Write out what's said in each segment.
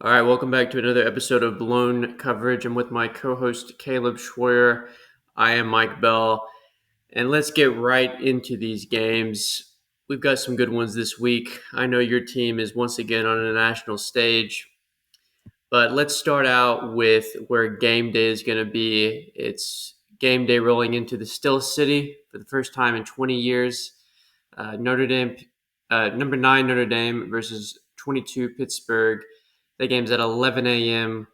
All right, welcome back to another episode of Blown Coverage. I'm with my co-host Caleb Schwer. I am Mike Bell, and let's get right into these games. We've got some good ones this week. I know your team is once again on a national stage, but let's start out with where game day is going to be. It's game day rolling into the Still City for the first time in 20 years. Notre Dame, number 9 Notre Dame versus 22 Pittsburgh. That game's at 11 a.m.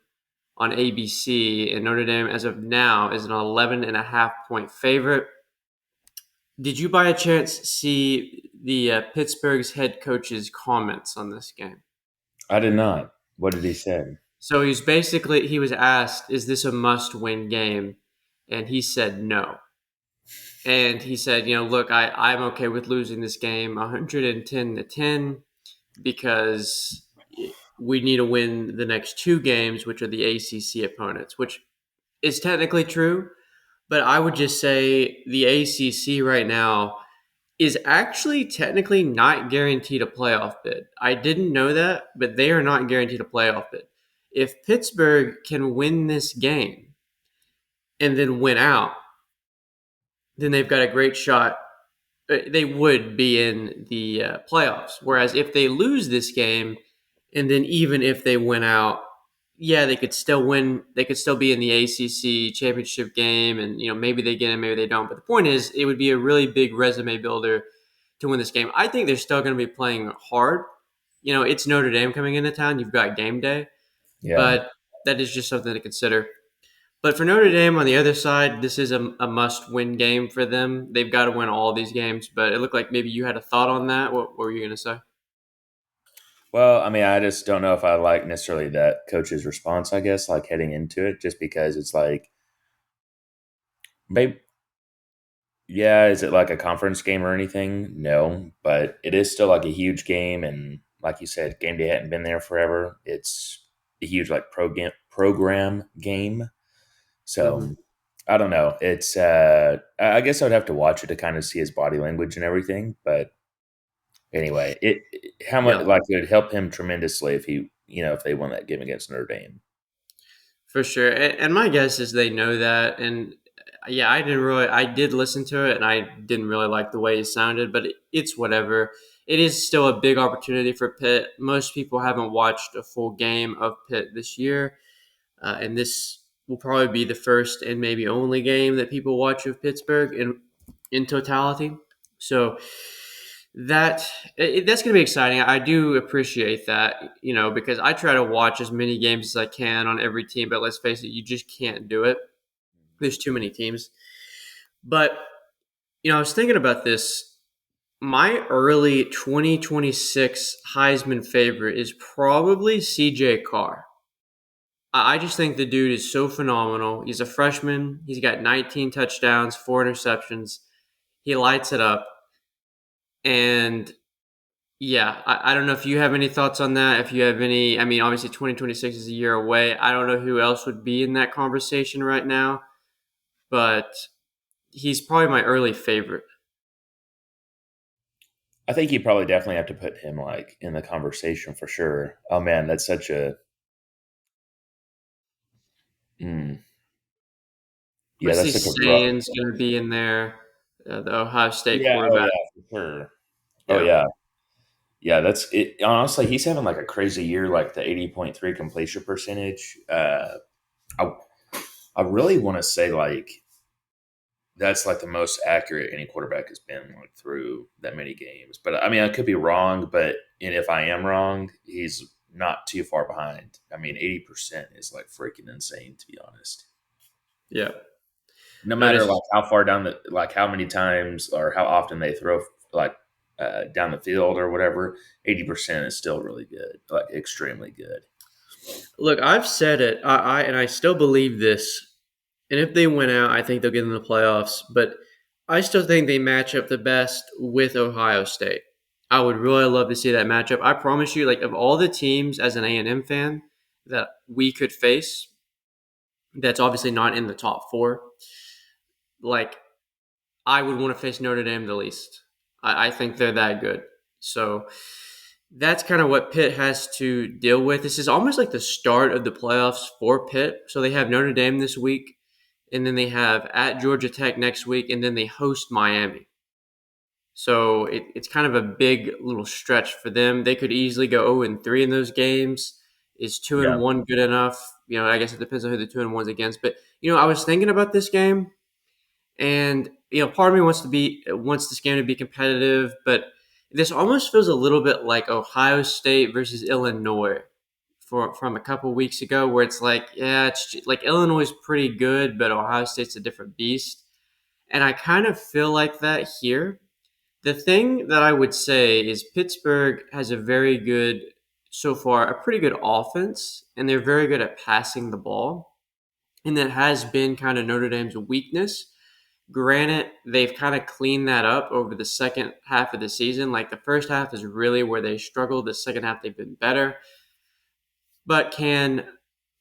on ABC, and Notre Dame, as of now, is an 11.5-point favorite. Did you by a chance see the Pittsburgh's head coach's comments on this game? I did not. What did he say? So he was asked, is this a must-win game? And he said no. And he said, look, I'm okay with losing this game 110-10 because we need to win the next two games, which are the ACC opponents, which is technically true. But I would just say the ACC right now is actually technically not guaranteed a playoff bid. I didn't know that, but they are not guaranteed a playoff bid. If Pittsburgh can win this game and then win out, then they've got a great shot. They would be in the playoffs. Whereas if they lose this game, and then even if they win out, yeah, they could still win. They could still be in the ACC championship game, and maybe they get in, maybe they don't. But the point is, it would be a really big resume builder to win this game. I think they're still going to be playing hard. It's Notre Dame coming into town. You've got game day, Yeah. but that is just something to consider. But for Notre Dame on the other side, this is a must-win game for them. They've got to win all these games. But it looked like maybe you had a thought on that. What were you going to say? Well, I mean, I just don't know if I like necessarily that coach's response, I guess, like heading into it, just because it's like, maybe, yeah, is it like a conference game or anything? No, but it is still like a huge game. And like you said, game day hadn't been there forever. It's a huge like program game. Mm-hmm. So I don't know. It's, I guess I would have to watch it to kind of see his body language and everything. But anyway, how much Yeah, like it would help him tremendously if if they won that game against Notre Dame. for sure. And my guess is they know that. And yeah, I did listen to it, and I didn't really like the way it sounded, but it's whatever. It is still a big opportunity for Pitt. Most people haven't watched a full game of Pitt this year. And this will probably be the first and maybe only game that people watch of Pittsburgh in totality. So that's going to be exciting. I do appreciate that, because I try to watch as many games as I can on every team. But let's face it, you just can't do it. There's too many teams. But I was thinking about this. My early 2026 Heisman favorite is probably CJ Carr. I just think the dude is so phenomenal. He's a freshman. He's got 19 touchdowns, 4 interceptions. He lights it up. And yeah, I don't know if you have any thoughts on that. If you have any, I mean, obviously 2026 is a year away. I don't know who else would be in that conversation right now, but he's probably my early favorite. I think you probably definitely have to put him like in the conversation for sure. Oh man, that's such a mm, yeah, Obviously, that's such a rough. Sain's going to be in there, the Ohio State Yeah, oh quarterback. yeah, for sure. Oh Yeah. yeah. Yeah, that's it. Honestly, he's having like a crazy year, like the 80.3 completion percentage. I I really want to say like that's like the most accurate any quarterback has been like through that many games. But I mean, I could be wrong. But and if I am wrong, he's not too far behind. I mean, 80% is like freaking insane to be honest. Yeah. No No, matter it's like how far down the like how many times or how often they throw like down the field or whatever, 80% is still really good, like extremely good. look, I've said it, and I still believe this. And if they win out, I think they'll get in the playoffs. But I still think they match up the best with Ohio State. I would really love to see that matchup. I promise you, like of all the teams as an A&M fan that we could face, that's obviously not in the top four. Like I would want to face Notre Dame the least. I think they're that good. So That's kind of what Pitt has to deal with. This is almost like the start of the playoffs for Pitt. So they have Notre Dame this week, and then they have at Georgia Tech next week, and then they host Miami. So it's kind of a big little stretch for them. They could easily go 0-3 in those games. Is 2 and Yeah, 1 good enough? I guess it depends on who the 2 and 1's against. But I was thinking about this game, and part of me wants this game to be competitive, but this almost feels a little bit like Ohio State versus Illinois from a couple weeks ago, where it's like, yeah, like Illinois is pretty good, but Ohio State's a different beast, and I kind of feel like that here. The thing that I would say is Pittsburgh has a very good, so far, a pretty good offense, and they're very good at passing the ball, and that has been kind of Notre Dame's weakness. Granted, they've kind of cleaned that up over the second half of the season. Like the first half is really where they struggled. The second half, they've been better. But can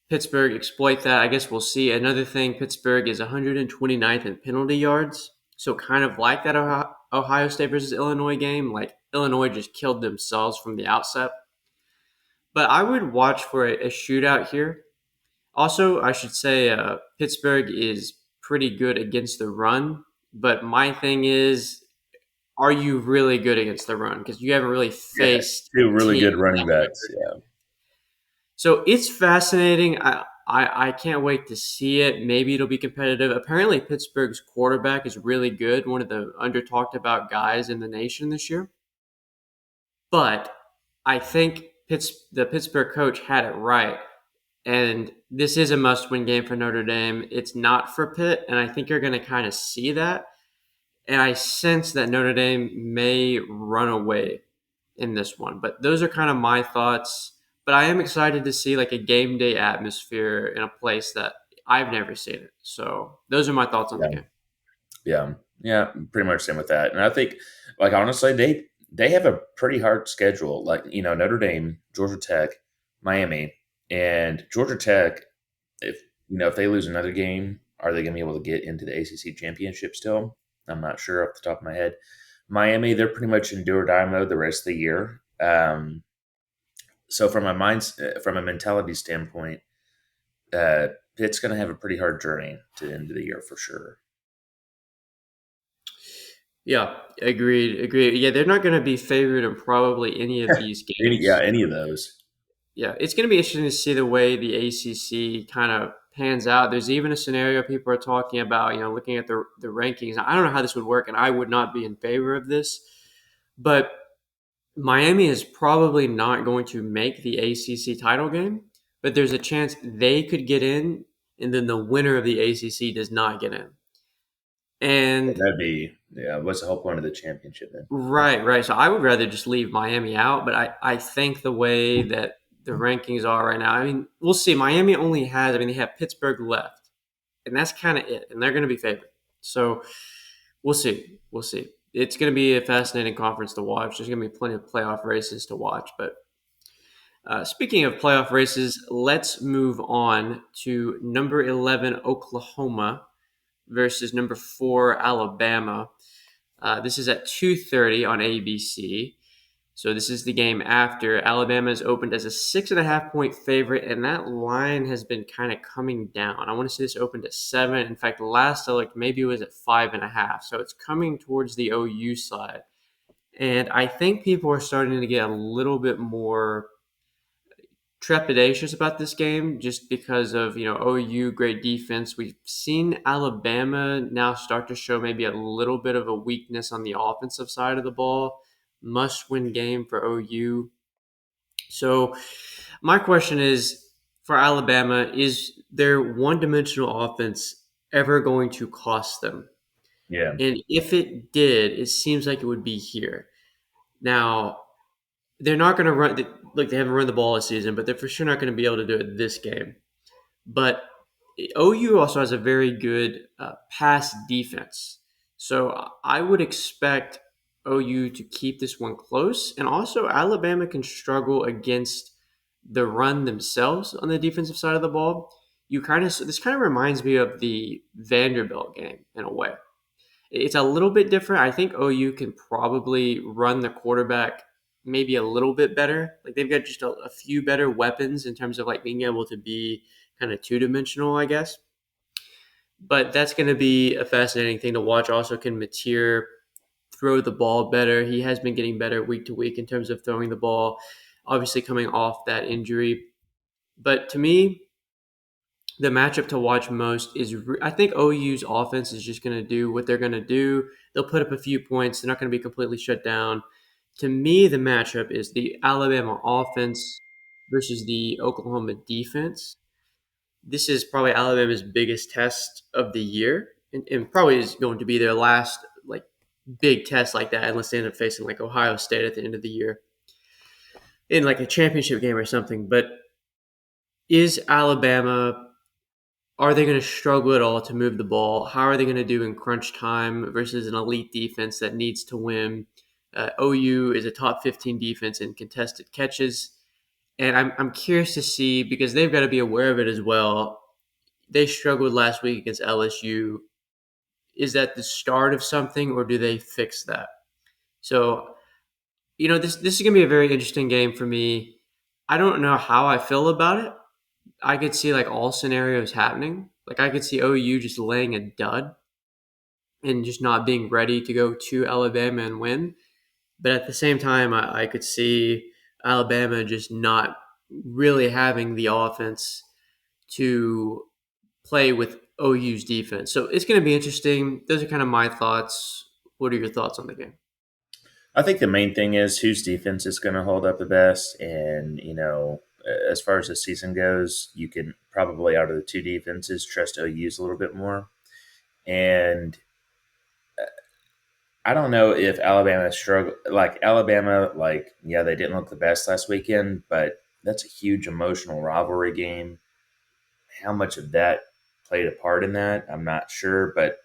Pittsburgh exploit that? I guess we'll see. Another thing, Pittsburgh is 129th in penalty yards. So kind of like that Ohio State versus Illinois game, like Illinois just killed themselves from the outset. But I would watch for a shootout here. Also, I should say Pittsburgh is pretty good against the run. But my thing is, are you really good against the run? Because you haven't really yeah, faced two really teams good running that backs. good. Yeah, So it's fascinating. I can't wait to see it. Maybe it'll be competitive. Apparently, Pittsburgh's quarterback is really good, one of the under talked about guys in the nation this year. But I think the Pittsburgh coach had it right. And this is a must win game for Notre Dame. It's not for Pitt. And I think you're going to kind of see that. And I sense that Notre Dame may run away in this one. But those are kind of my thoughts. But I am excited to see like a game day atmosphere in a place that I've never seen it. So those are my thoughts on the yeah, game. yeah, yeah. Pretty much same with that. And I think, like honestly, they have a pretty hard schedule. Like Notre Dame, Georgia Tech, Miami, and Georgia Tech. If if they lose another game, are they going to be able to get into the ACC championship still? I'm not sure off the top of my head. Miami, they're pretty much in do or die mode the rest of the year. So from a mentality standpoint, Pitt's going to have a pretty hard journey to the end of the year for sure. Yeah, agreed. Agreed. Yeah, they're not going to be favored in probably any of these games. Any of those. Yeah, it's going to be interesting to see the way the ACC kind of pans out. There's even a scenario people are talking about, looking at the rankings. I don't know how this would work, and I would not be in favor of this, but Miami is probably not going to make the ACC title game, but there's a chance they could get in, and then the winner of the ACC does not get in. And That'd be yeah. What's the whole point of the championship then? right, right. So I would rather just leave Miami out, but I think the way that the rankings are right now, I mean, we'll see. Miami only has, I mean, they have Pittsburgh left, and that's kind of it, and they're going to be favored. So we'll see. We'll see. It's going to be a fascinating conference to watch. There's going to be plenty of playoff races to watch. But speaking of playoff races, let's move on to number 11, Oklahoma versus number 4, Alabama. This is at 2:30 on ABC. So this is the game after. Alabama is opened as a 6.5 point favorite, and that line has been kind of coming down. I want to see this opened at 7. In fact, last I looked, maybe it was at 5.5. So it's coming towards the OU side. And I think people are starting to get a little bit more trepidatious about this game just because of OU great defense. We've seen Alabama now start to show maybe a little bit of a weakness on the offensive side of the ball. Must win game for OU. So my question is for Alabama, is their one dimensional offense ever going to cost them? Yeah, And if it did, it seems like it would be here. Now, they're not going to run, like they haven't run the ball this season, but they're for sure not going to be able to do it this game. But OU also has a very good pass defense. So I would expect OU to keep this one close. And also, Alabama can struggle against the run themselves on the defensive side of the ball. This kind of reminds me of the Vanderbilt game in a way. It's a little bit different. I think OU can probably run the quarterback maybe a little bit better. Like they've got just a few better weapons in terms of like being able to be kind of two dimensional, I guess. But that's going to be a fascinating thing to watch. Also, can Mateer throw the ball better? He has been getting better week to week in terms of throwing the ball, obviously coming off that injury. But to me, the matchup to watch most is I think OU's offense is just going to do what they're going to do. They'll put up a few points. They're not going to be completely shut down. To me, the matchup is the Alabama offense versus the Oklahoma defense. This is probably Alabama's biggest test of the year, and probably is going to be their last like big test like that, unless they end up facing like Ohio State at the end of the year in like a championship game or something. But is Alabama, are they going to struggle at all to move the ball? How are they going to do in crunch time versus an elite defense that needs to win? OU is a top 15 defense in contested catches. And I'm curious to see, because they've got to be aware of it as well. They struggled last week against LSU. Is that the start of something, or do they fix that? So, this is going to be a very interesting game for me. I don't know how I feel about it. I could see like all scenarios happening. Like I could see OU just laying a dud and just not being ready to go to Alabama and win. But at the same time, I could see Alabama just not really having the offense to play with OU's defense. So it's going to be interesting. Those are kind of my thoughts. What are your thoughts on the game? I think the main thing is whose defense is going to hold up the best. And, as far as the season goes, you can probably, out of the two defenses, trust OU's a little bit more. And I don't know if Alabama struggle Alabama, yeah, they didn't look the best last weekend, but that's a huge emotional rivalry game. How much of that played a part in that, I'm not sure, but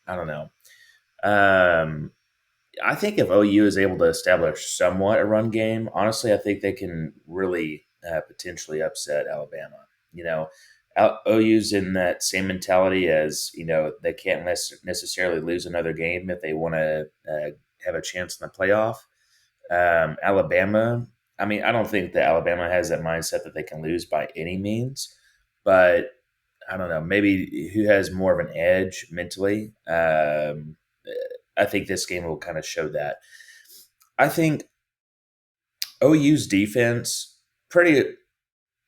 I don't know. I think if OU is able to establish somewhat a run game, honestly, I think they can really potentially upset Alabama. You know, OU's in that same mentality as, they can't necessarily lose another game if they want to have a chance in the playoff. Alabama, I mean, I don't think that Alabama has that mindset that they can lose by any means, but I don't know, maybe who has more of an edge mentally. I think this game will kind of show that. I think OU's defense pretty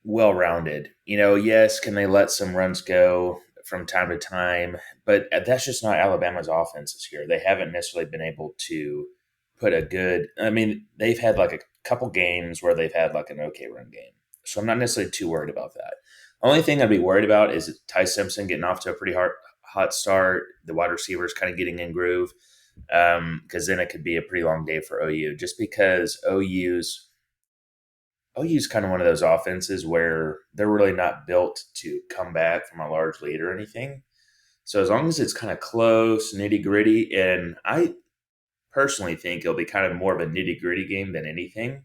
well rounded. Yes, can they let some runs go from time to time? But that's just not Alabama's offense this year. They haven't necessarily been able to put a good. I mean, they've had like a couple games where they've had like an okay run game. So I'm not necessarily too worried about that. Only thing I'd be worried about is Ty Simpson getting off to a pretty hot start. The wide receivers kind of getting in groove, because then it could be a pretty long day for OU. Just because OU's kind of one of those offenses where they're really not built to come back from a large lead or anything. So as long as it's kind of close, nitty gritty, and I personally think it'll be kind of more of a nitty gritty game than anything.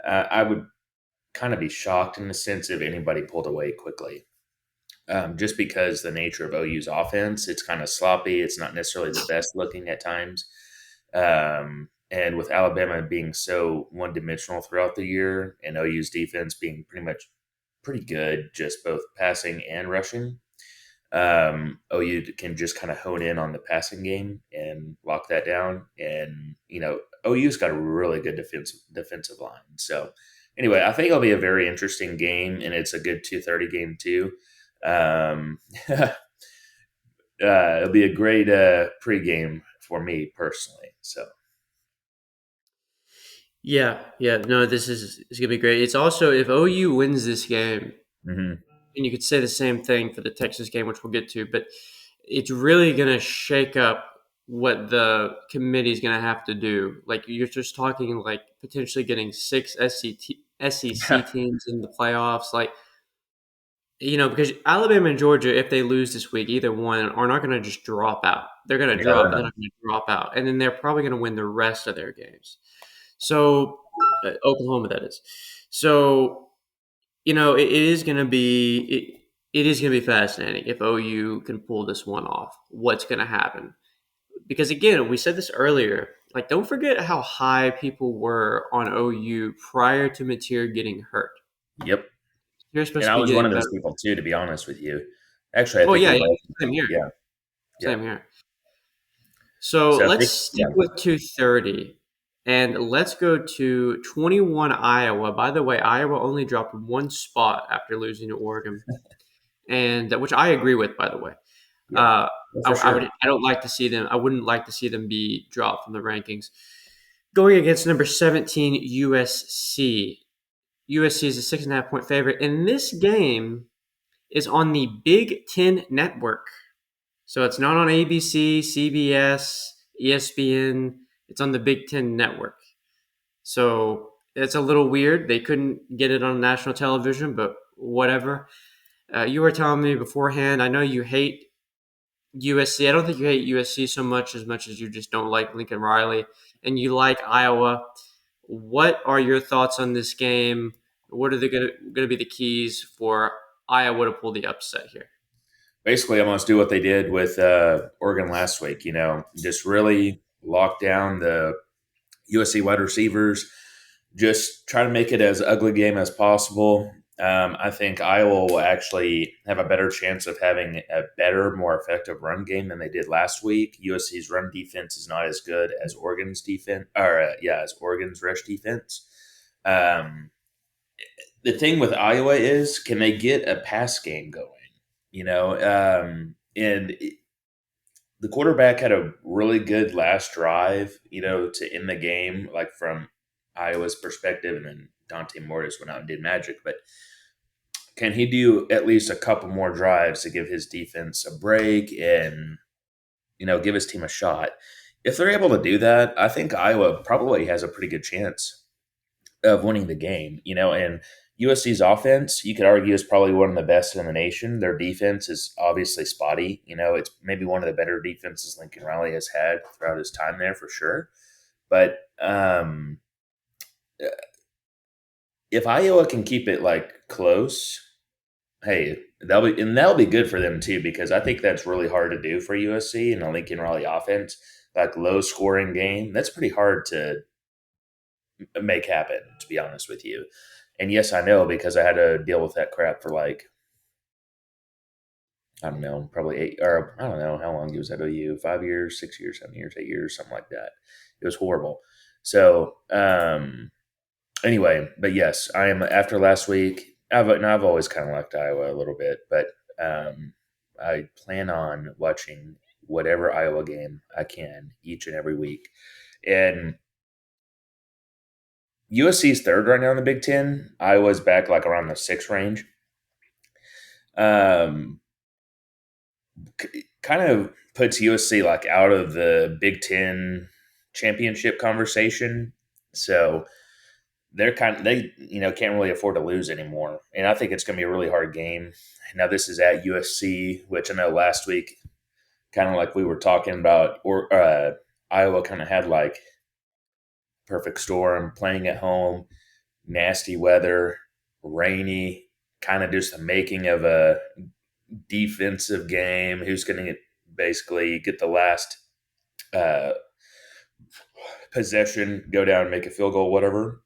I would kind of be shocked in the sense if anybody pulled away quickly. Just because the nature of OU's offense, it's kind of sloppy. It's not necessarily the best looking at times. And with Alabama being so one dimensional throughout the year and OU's defense being pretty good, just both passing and rushing, OU can just kind of hone in on the passing game and lock that down. And, OU's got a really good defensive line. So anyway, I think it'll be a very interesting game, and it's a good 2:30 game too. It'll be a great pregame for me personally. So Yeah, no, this is gonna be great. It's also, if OU wins this game, mhm. and you could say the same thing for the Texas game, which we'll get to, but it's really gonna shake up what the committee is gonna have to do. Like you're just talking like potentially getting six SEC teams in the playoffs, like. Because Alabama and Georgia, if they lose this week, either one are not going to just drop out. They're going to Yeah, drop. they're They're not. not going to drop out, and then they're probably going to win the rest of their games. So, Oklahoma, that is. So, it is going to be it is going to be fascinating if OU can pull this one off. What's going to happen? Because again, we said this earlier. Like, don't forget how high people were on OU prior to Mateer getting hurt. Yep. You're And supposed to I be was one getting of those better. people too, to be honest with you. Actually, I Oh think yeah, we yeah, both. same here. Yeah. Yeah. Same here. So So I let's think, stick yeah. with 230 and let's go to 21 Iowa. By the way, Iowa only dropped one spot after losing to Oregon, and which I agree with. By the way, Yeah. uh, Well, I, for I sure. would I don't like to see them. I wouldn't like to see them be dropped from the rankings. Going against number 17 USC. USC is a 6.5 point favorite, and this game is on the Big Ten Network. So it's not on ABC, CBS, ESPN. It's on the Big Ten Network. So it's a little weird. They couldn't get it on national television, but whatever. You were telling me beforehand, I know you hate USC. I don't think you hate USC so much as you just don't like Lincoln Riley and you like Iowa. What are your thoughts on this game? What are going to be the keys for Iowa to pull the upset here? Basically, almost do what they did with Oregon last week. Just really lock down the USC wide receivers. Just try to make it as ugly game as possible. I think Iowa will actually have a better chance of having a better, more effective run game than they did last week. USC's run defense is not as good as Oregon's defense, or as Oregon's rush defense. Um, the thing with Iowa is, can they get a pass game going? And the quarterback had a really good last drive, to end the game, like from Iowa's perspective, and then Dante Mortis went out and did magic. But can he do at least a couple more drives to give his defense a break and give his team a shot? If they're able to do that, I think Iowa probably has a pretty good chance of winning the game. And USC's offense, you could argue, is probably one of the best in the nation. Their defense is obviously spotty. It's maybe one of the better defenses Lincoln Riley has had throughout his time there for sure. But if Iowa can keep it like close, hey, that'll be good for them too, because I think that's really hard to do for USC in a Lincoln Riley offense. Like low scoring game, that's pretty hard to make happen, to be honest with you. And yes, I know, because I had to deal with that crap for like, I don't know, probably 8, or I don't know how long he was at OU, 5 years, 6 years, 7 years, 8 years, something like that. It was horrible. So, anyway, but yes, I am, after last week, I've always kind of liked Iowa a little bit, but I plan on watching whatever Iowa game I can each and every week. And USC's third right now in the Big Ten. Iowa's back like around the 6 range. Um, Kind of puts USC like out of the Big Ten championship conversation. So they can't really afford to lose anymore. And I think it's going to be a really hard game. Now this is at USC, which I know last week, kind of like we were talking about, or Iowa kind of had like perfect storm, playing at home, nasty weather, rainy, kind of just the making of a defensive game. Who's going to basically get the last uh, possession, go down and make a field goal, whatever.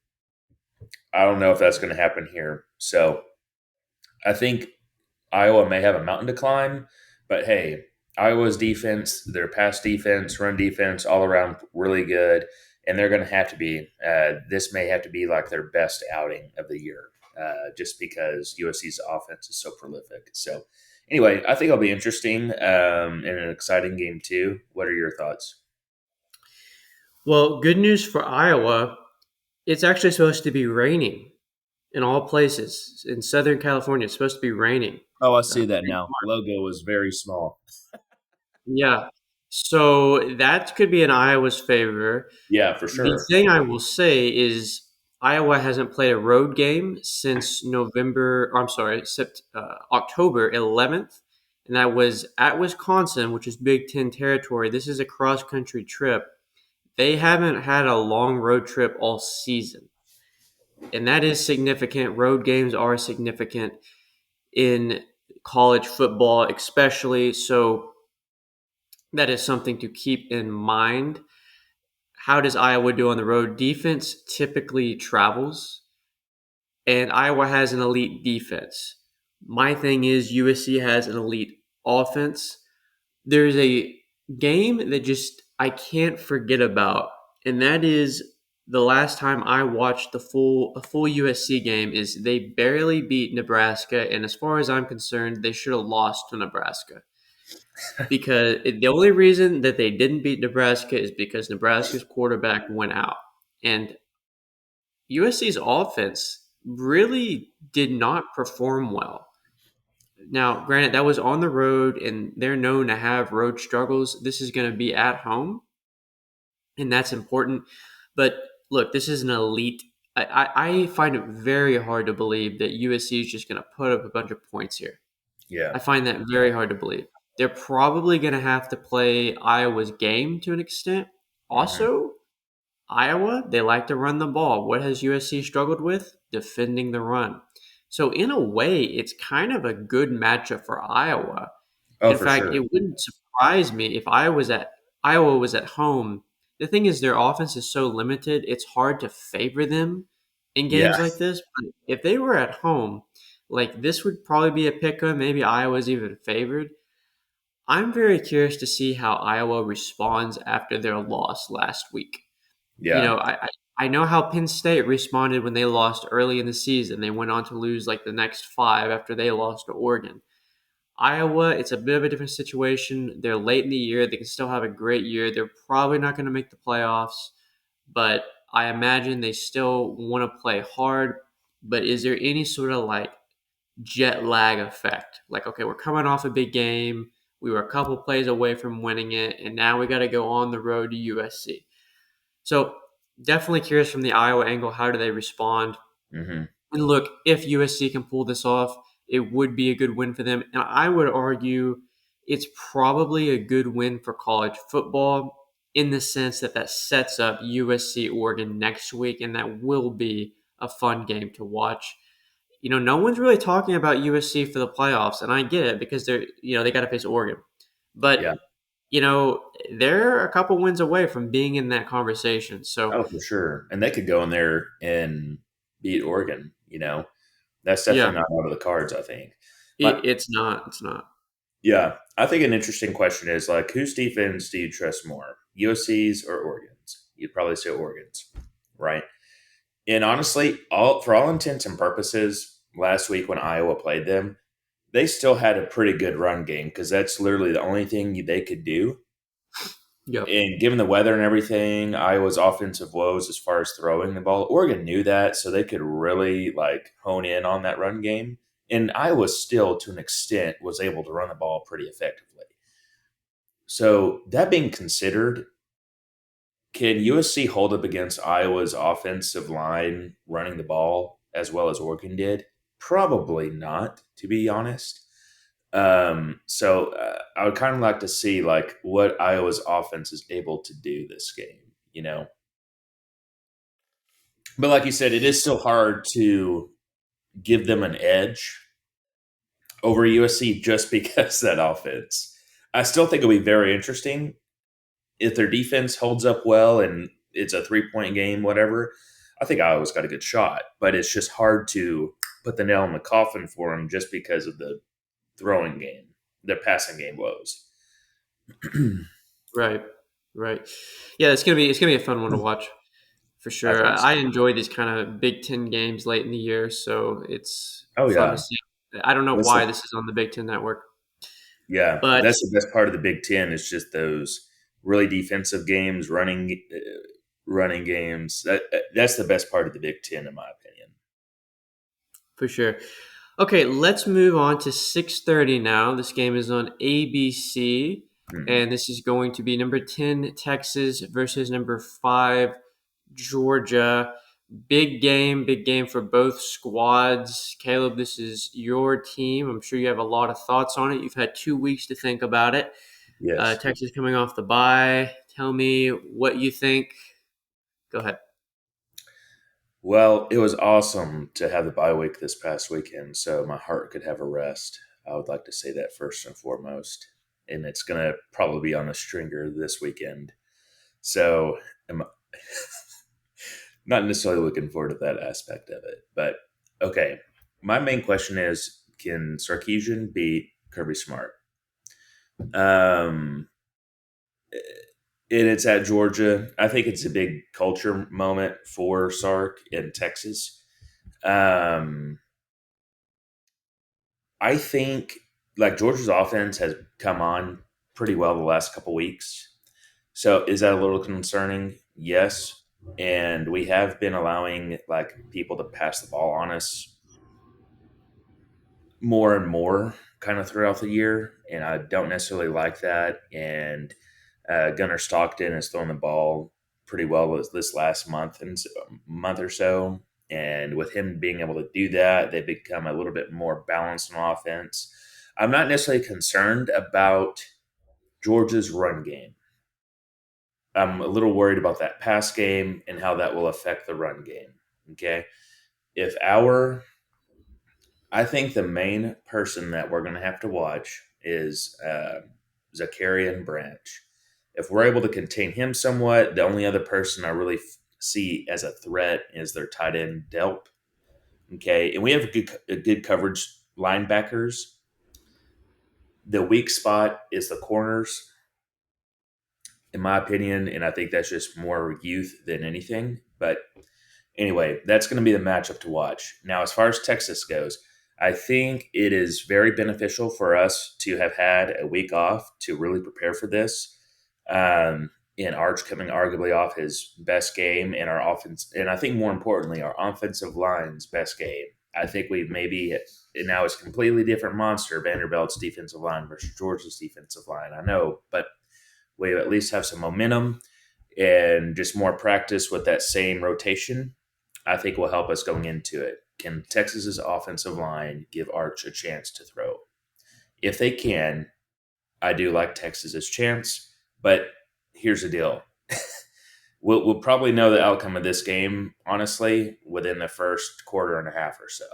I don't know if that's going to happen here. So I think Iowa may have a mountain to climb, but hey, Iowa's defense, their pass defense, run defense, all around really good, and they're going to have to be. This may have to be like their best outing of the year, just because USC's offense is so prolific. So, anyway, I think it'll be interesting and an exciting game too. What are your thoughts? Well, good news for Iowa. It's actually supposed to be raining in all places. In Southern California, it's supposed to be raining. Oh, I Uh, see that now. Logo was very small. yeah. So that could be in Iowa's favor. Yeah, for The sure. thing I will say is Iowa hasn't played a road game since October 11th, and that was at Wisconsin, which is Big Ten territory. This is a cross country trip. They haven't had a long road trip all season, and that is significant. Road games are significant in college football, especially. So that is something to keep in mind. how does Iowa do on the road? Defense typically travels, and Iowa has an elite defense. My thing is USC has an elite offense. There's a game that just I can't forget about, and that is the last time I watched a full USC game is they barely beat Nebraska, and as far as I'm concerned, they should have lost to Nebraska because the only reason that they didn't beat Nebraska is because Nebraska's quarterback went out, and USC's offense really did not perform well. Now, granted, that was on the road, and they're known to have road struggles. This is going to be at home, and that's important. But look, this is an elite. I find it very hard to believe that USC is just going to put up a bunch of points here. Yeah. I find that very hard to believe. They're probably going to have to play Iowa's game to an extent. Hmm. Also, Iowa, they like to run the ball. What has USC struggled with? Defending the run. So, in a way, it's kind of a good matchup for Iowa. Oh, In for fact, sure. it wouldn't surprise me if Iowa was at home. The thing is, their offense is so limited; it's hard to favor them in Yeah. games like this. But if they were at home, like this would probably be a pick 'em. Maybe Iowa's even favored. I'm very curious to see how Iowa responds after their loss last week. You Yeah. know, I know how Penn State responded when they lost early in the season. They went on to lose like the next five after they lost to Oregon. Iowa, it's a bit of a different situation. They're late in the year. They can still have a great year. They're probably not going to make the playoffs, but I imagine they still want to play hard. But is there any sort of like jet lag effect? Like, okay, we're coming off a big game. We were a couple plays away from winning it, and now we got to go on the road to USC. So definitely curious from the Iowa angle, how do they respond? Hmm. And look, if USC can pull this off, it would be a good win for them. And I would argue it's probably a good win for college football in the sense that that sets up USC Oregon next week, and that will be a fun game to watch. You know, no one's really talking about USC for the playoffs, and I get it because they got to face Oregon. But Yeah. they're a couple wins away from being in that conversation. So, Oh, for sure. And they could go in there and beat Oregon. That's definitely yeah, not out of the cards, I think. My it's not. It's not. Yeah, I think an interesting question is like, whose defense do you trust more, USC's or Oregon's? You'd probably say Oregon's, right? And honestly, all for all intents and purposes, last week when Iowa played them, they still had a pretty good run game because that's literally the only thing they could do. Yep. And given the weather and everything, Iowa's offensive woes as far as throwing the ball, Oregon knew that, so they could really like hone in on that run game. And Iowa still, to an extent, was able to run the ball pretty effectively. So that being considered, can USC hold up against Iowa's offensive line running the ball as well as Oregon did? Probably not, to be honest. So I would kind of like to see like what Iowa's offense is able to do this game. But like you said, it is still hard to give them an edge over USC just because that offense. I still think it'll be very interesting if their defense holds up well and it's a 3-point game, whatever. I think Iowa's got a good shot, but it's just hard to put the nail in the coffin for them just because of the throwing game, their passing game woes. Right. Right. Yeah, it's gonna be a fun one to watch for I sure. think I so. enjoy these kind of Big Ten games late in the year, so it's Oh fun to yeah, see. I don't know that's why the, this is on the Big Ten Network, yeah, but that's the best part of the Big Ten is just those really defensive games, running games. That's the best part of the Big Ten, in my opinion. for sure. Okay, let's move on to 6:30 now. This game is on ABC, Mm-mm. and this is going to be number 10 Texas versus number 5 Georgia. Big game for both squads. Caleb, this is your team. I'm sure you have a lot of thoughts on it. You've had 2 weeks to think about it. Yes. Texas coming off the bye. Tell me what you think. Go ahead. Well, it was awesome to have the bye week this past weekend, so my heart could have a rest. I would like to say that first and foremost. And it's going to probably be on a stringer this weekend. So Not necessarily looking forward to that aspect of it. But okay, my main question is: can Sarkisian beat Kirby Smart? Um, and it's at Georgia. I think it's a big culture moment for Sark in Texas. Um, I think like Georgia's offense has come on pretty well the last couple weeks. So is that a little concerning? Yes. And we have been allowing like people to pass the ball on us more and more kind of throughout the year, and I don't necessarily like that. And Gunnar Stockton has thrown the ball pretty well this last month or so, and with him being able to do that, they become a little bit more balanced on offense. I'm not necessarily concerned about Georgia's run game. I'm a little worried about that pass game and how that will affect the run game. Okay, if our I think the main person that we're going to have to watch is Zakarian Branch. If we're able to contain him somewhat, the only other person I really see as a threat is their tight end Delp. Okay, and we have good coverage linebackers. The weak spot is the corners, in my opinion, and I think that's just more youth than anything. But anyway, that's going to be the matchup to watch. Now, as far as Texas goes, I think it is very beneficial for us to have had a week off to really prepare for this. And Arch coming arguably off his best game, and our offense, and I think more importantly, our offensive line's best game. I think we've maybe and now it's a completely different monster. Vanderbilt's defensive line versus Georgia's defensive line. I know, but we at least have some momentum and just more practice with that same rotation, I think will help us going into it. Can Texas's offensive line give Arch a chance to throw? If they can, I do like Texas's chance, but here's the deal. We'll probably know the outcome of this game, honestly, within the first quarter and a half or so.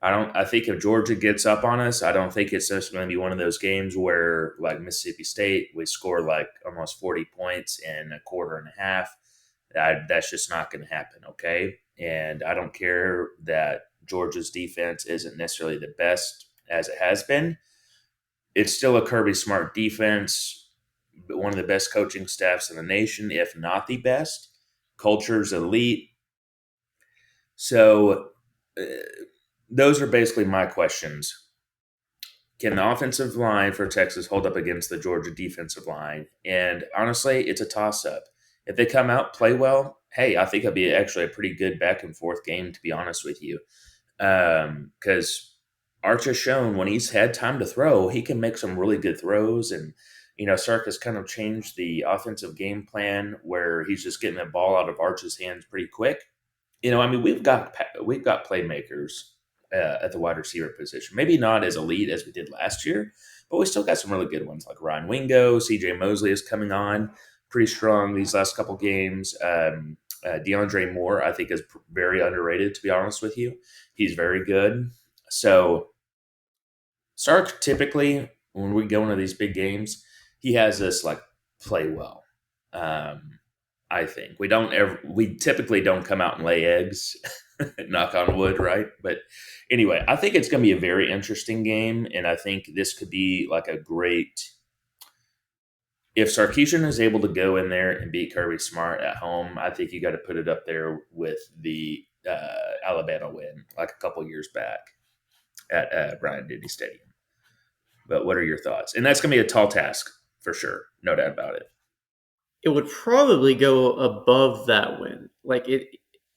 I think if Georgia gets up on us, I don't think it's just going to be one of those games where like Mississippi State, we score like almost 40 points in a quarter and a half. That's just not going to happen. Okay. And I don't care that Georgia's defense isn't necessarily the best as it has been. It's still a Kirby Smart defense, one of the best coaching staffs in the nation, if not the best. Culture's elite. So, uh, those are basically my questions. Can the offensive line for Texas hold up against the Georgia defensive line? And honestly, it's a toss up. If they come out, play well, hey, I think it'll be actually a pretty good back and forth game, to be honest with you. Because Arch has shown when he's had time to throw, he can make some really good throws. And, Sark has kind of changed the offensive game plan where he's just getting the ball out of Arch's hands pretty quick. I mean, we've got playmakers at the wide receiver position. Maybe not as elite as we did last year, but we still got some really good ones like Ryan Wingo, C.J. Mosley is coming on pretty strong these last couple games. DeAndre Moore, I think, is very underrated. To be honest with you, he's very good. So Sark typically, when we go into these big games, he has us like play well. Um, I think we typically don't come out and lay eggs, knock on wood, right? But anyway, I think it's going to be a very interesting game, and I think this could be like a great. If Sarkisian is able to go in there and beat Kirby Smart at home, I think you got to put it up there with the Alabama win, like a couple years back at Bryant Denny Stadium. But what are your thoughts? And that's going to be a tall task for sure, no doubt about it. It would probably go above that win. Like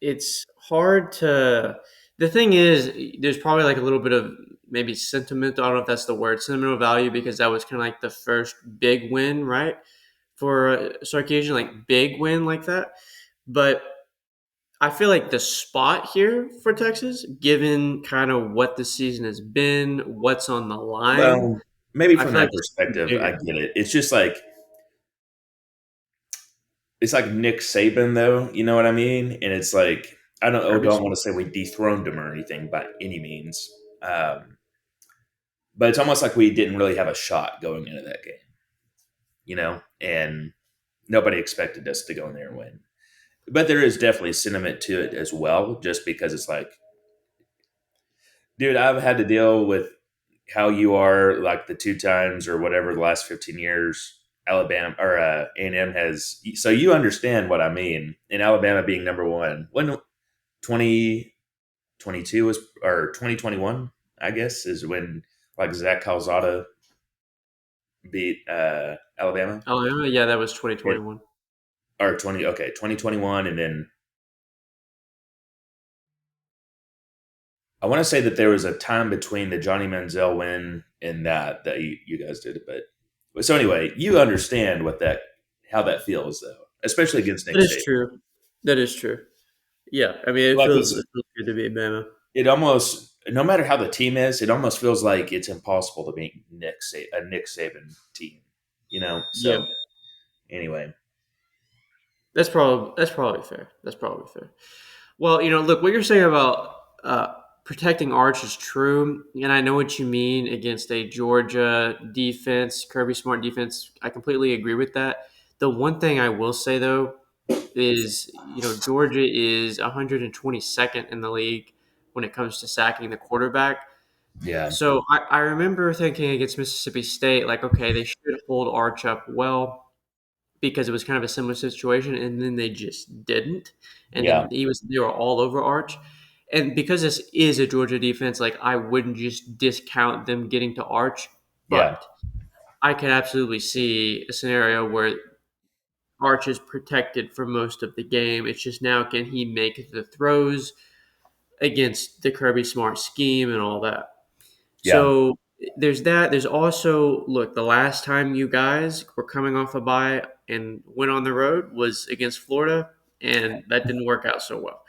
it's hard to. The thing is, there's probably like a little bit of maybe sentiment. I don't know if that's the word, sentimental value, because that was kind of like the first big win, right? For Sarkisian, like big win like that. But I feel like the spot here for Texas, given kind of what the season has been, what's on the line, Well, maybe I from feel like that it's perspective, I bigger. get it. It's just like it's like Nick Saban, though. You know what I mean? And it's like Kirby don't Smart. want to say we dethroned him or anything by any means, but it's almost like we didn't really have a shot going into that game, and nobody expected us to go in there and win. but there is definitely sentiment to it as well, just because it's like, dude, I've had to deal with how you are like the two times or whatever the last 15 years Alabama or A&M has. So you understand what I mean. In Alabama being number one when 2022 was or 2021, I guess, is when like Zach Calzada beat Alabama. Alabama, yeah, that was It 2021. or 2021, and then I want to say that there was a time between the Johnny Manziel win and that you guys did it, but so anyway, you understand what that how that feels though, especially against Nick That is Saban. true. That is true. Yeah, I mean, Like it feels good to be Bama. it almost no matter how the team is, it almost feels like it's impossible to beat a Nick Saban team, you know. Yeah, So anyway, that's probably fair. That's probably fair. Well, look, what you're saying about protecting Arch is true, and I know what you mean against a Georgia defense, Kirby Smart defense. I completely agree with that. The one thing I will say though is, Georgia is 122nd in the league when it comes to sacking the quarterback. yeah, So I remember thinking against Mississippi State, like, okay, they should hold Arch up well because it was kind of a similar situation, and then they just didn't. And yeah, then they were all over Arch. And because this is a Georgia defense, like I wouldn't just discount them getting to Arch, yeah, but I could absolutely see a scenario where Arch is protected for most of the game. It's just now can he make the throws against the Kirby Smart scheme and all that. yeah, So there's that. There's also, look, the last time you guys were coming off a bye and went on the road was against Florida, and that didn't work out so well.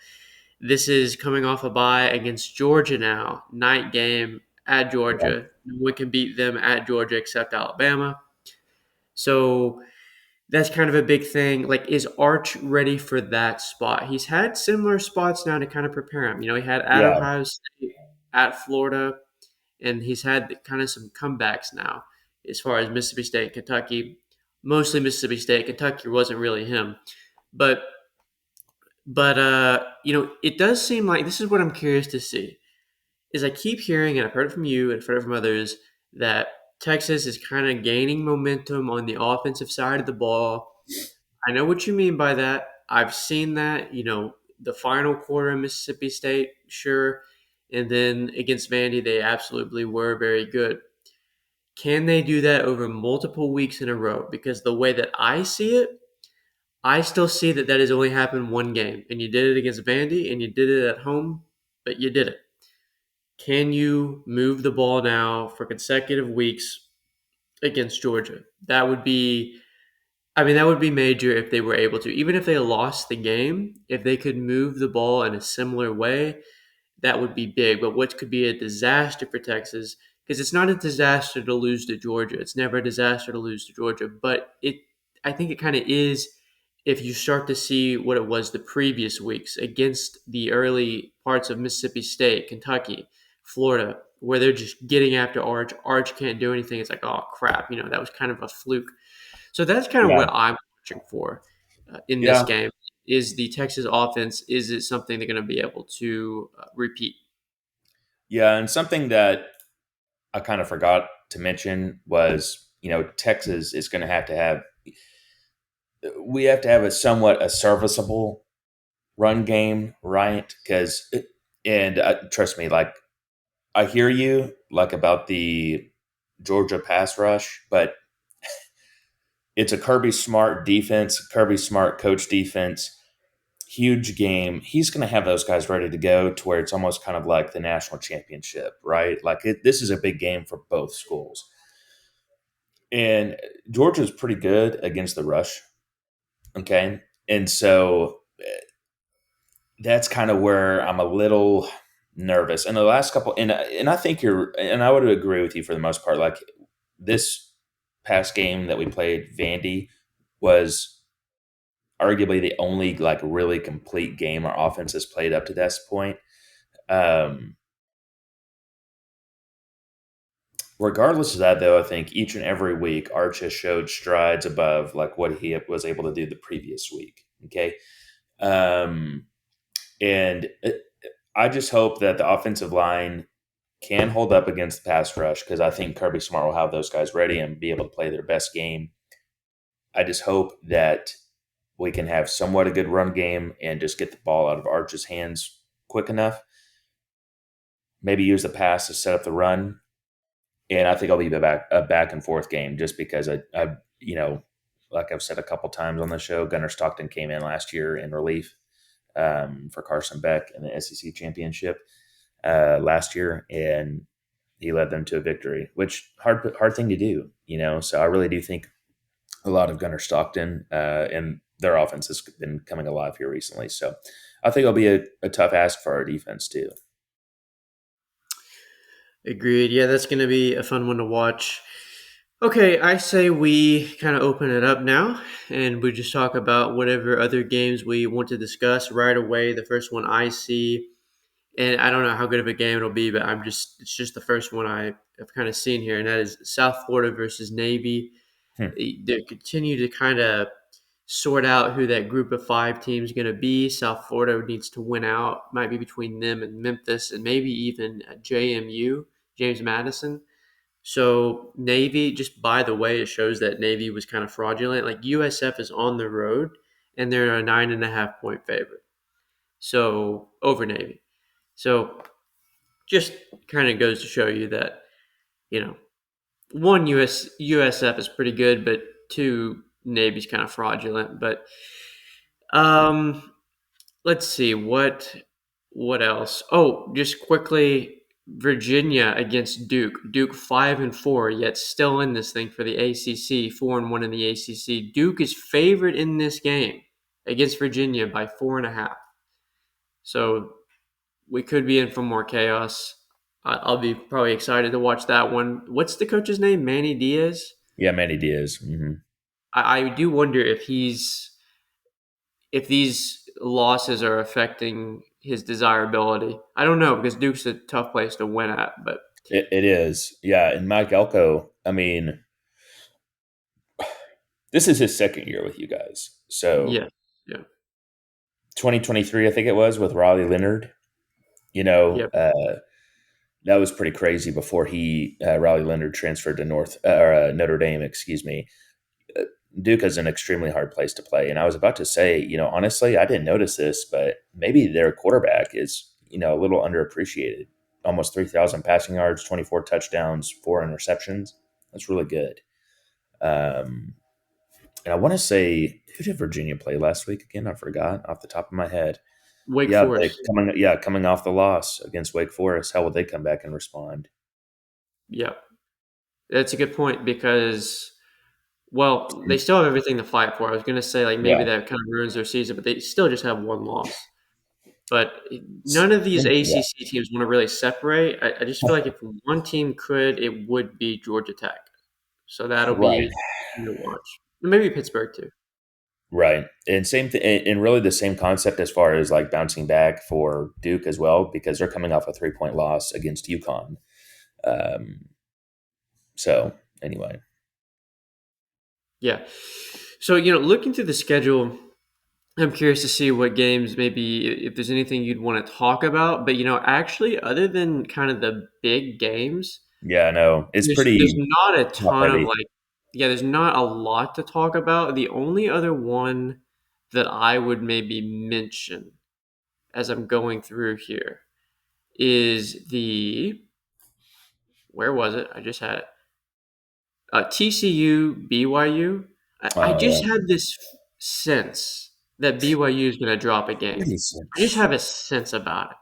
This is coming off a bye against Georgia now, night game at yeah, Georgia. We can beat them at Georgia except Alabama. So that's kind of a big thing. Like, is Arch ready for that spot? He's had similar spots now to kind of prepare him. He had at yeah, Ohio State, at Florida, and he's had kind of some comebacks now as far as Mississippi State, Kentucky. Mostly Mississippi State, Kentucky wasn't really him, but it does seem like this is what I'm curious to see. Is I keep hearing, and I've heard it from you and I've heard it from others, that Texas is kind of gaining momentum on the offensive side of the ball. I know what you mean by that. I've seen that. The final quarter of Mississippi State, sure, and then against Vandy, they absolutely were very good. Can they do that over multiple weeks in a row? Because the way that I see it, I still see that that has only happened one game, and you did it against Vandy, and you did it at home, but you did it. Can you move the ball now for consecutive weeks against Georgia? That would be, I mean, that would be major if they were able to. Even if they lost the game, if they could move the ball in a similar way, that would be big. But what could be a disaster for Texas, because it's not a disaster to lose to Georgia. It's never a disaster to lose to Georgia, but I think it kind of is if you start to see what it was the previous weeks against the early parts of Mississippi State, Kentucky, Florida, where they're just getting after Arch. Arch can't do anything. It's like, oh crap, that was kind of a fluke. So that's kind of yeah, what I'm watching for in this yeah, game. Is the Texas offense? Is it something they're going to be able to repeat? yeah. And something that I kind of forgot to mention was, Texas is going to have we have to have a serviceable run game, right? Because and trust me, like I hear you like about the Georgia pass rush, but it's a Kirby Smart defense, Kirby Smart coach defense. Huge game. He's going to have those guys ready to go to where it's almost kind of like the national championship, right? Like this is a big game for both schools. And Georgia's pretty good against the rush. Okay. And so that's kind of where I'm a little nervous. And the last couple, and I think and I would agree with you for the most part. Like this past game that we played, Vandy was arguably the only like really complete game our offense has played up to this point. Um, Regardless of that, though, I think each and every week Arch has showed strides above like what he was able to do the previous week. Okay, Um, and I just hope that the offensive line can hold up against the pass rush because I think Kirby Smart will have those guys ready and be able to play their best game. I just hope that we can have somewhat a good run game and just get the ball out of Arch's hands quick enough. Maybe use the pass to set up the run, and I think I'll be a back and forth game just because like I've said a couple times on the show, Gunnar Stockton came in last year in relief for Carson Beck in the SEC championship last year, and he led them to a victory, which hard thing to do, So I really do think a lot of Gunnar Stockton and their offense has been coming alive here recently. So I think it'll be a tough ask for our defense too. Agreed. Yeah, that's going to be a fun one to watch. Okay, I say we kind of open it up now and we just talk about whatever other games we want to discuss right away. The first one I see, and I don't know how good of a game it'll be, but it's just the first one I've kind of seen here, and that is South Florida versus Navy. Hmm. They continue to kind of sort out who that group of five team is going to be. South Florida needs to win out, might be between them and Memphis, and maybe even JMU, James Madison. So Navy, just by the way, it shows that Navy was kind of fraudulent. Like USF is on the road, and they're a 9.5 point favorite. So over Navy. So just kind of goes to show you that, you know, one USF is pretty good, but two Navy's kind of fraudulent. But um, let's see what else. Oh, just quickly, Virginia against Duke. Duke 5-4, yet still in this thing for the ACC. 4-1 in the ACC. Duke is favored in this game against Virginia by 4.5. So we could be in for more chaos. I'll be probably excited to watch that one. What's the coach's name? Manny Diaz. Yeah, Manny Diaz. Mm-hmm. I do wonder if these losses are affecting his desirability. I don't know because Duke's a tough place to win at, but It is. Yeah. And Mike Elko, I mean, this is his second year with you guys. So yeah, yeah, 2023, I think it was, with Raleigh Leonard, you yeah. know, uh, that was pretty crazy before Raleigh Leonard transferred to Notre Dame, excuse me. Uh, Duke is an extremely hard place to play. And I was about to say, honestly, I didn't notice this, but maybe their quarterback is, a little underappreciated. Almost 3,000 passing yards, 24 touchdowns, 4 interceptions. That's really good. Um, and I want to say, who did Virginia play last week again? I forgot off the top of my head. Wake Yeah, they Forest. coming off the loss against Wake Forest. How will they come back and respond? Yeah, that's a good point because well, they still have everything to fight for. I was going to say like maybe Yeah, that kind of ruins their season, but they still just have one loss. But none of these yeah, ACC teams want to really separate. I just feel like if one team could, it would be Georgia Tech. So that'll right, be fun to watch. Maybe Pittsburgh too. right, and same thing, and really the same concept as far as like bouncing back for Duke as well, because they're coming off a 3-point loss against UConn. Um, so anyway, Yeah. So, looking through the schedule, I'm curious to see what games maybe if there's anything you'd want to talk about. But, actually, other than kind of the big games, yeah, no, it's there's pretty not a top ton of heavy. like, yeah, there's not a lot to talk about. The only other one that I would maybe mention as I'm going through here is where was it? I just had it. TCU, BYU. I just Yeah, had this sense that BYU is going to drop a game. pretty I just sense. have a sense about it.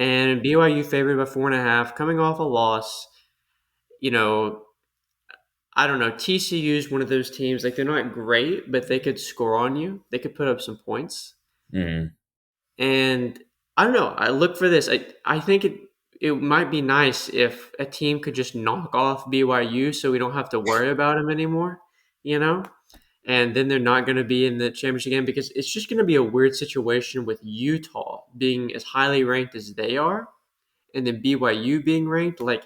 And BYU favored by 4.5, coming off a loss. You know, I don't know. TCU is one of those teams, like they're not great, but they could score on you. They could put up some points. Mm, And I don't know. I look for this. I think it might be nice if a team could just knock off BYU so we don't have to worry about them anymore, you know? And then they're not going to be in the championship game because it's just going to be a weird situation with Utah being as highly ranked as they are and then BYU being ranked. Like,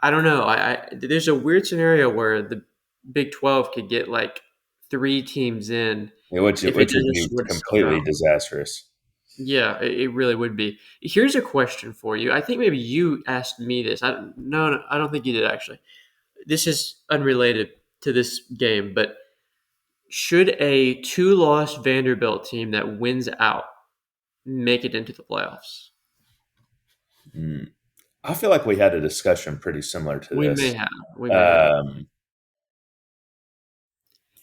I don't know. There's a weird scenario where the Big 12 could get like three teams in if it which would doesn't be sort itself completely out. disastrous. Yeah, it really would be. Here's a question for you. I think maybe you asked me this. No, I don't think you did actually. This is unrelated to this game, but should a two-loss Vanderbilt team that wins out make it into the playoffs? Mm. I feel like we had a discussion pretty similar to We may this. have. We may have. Um,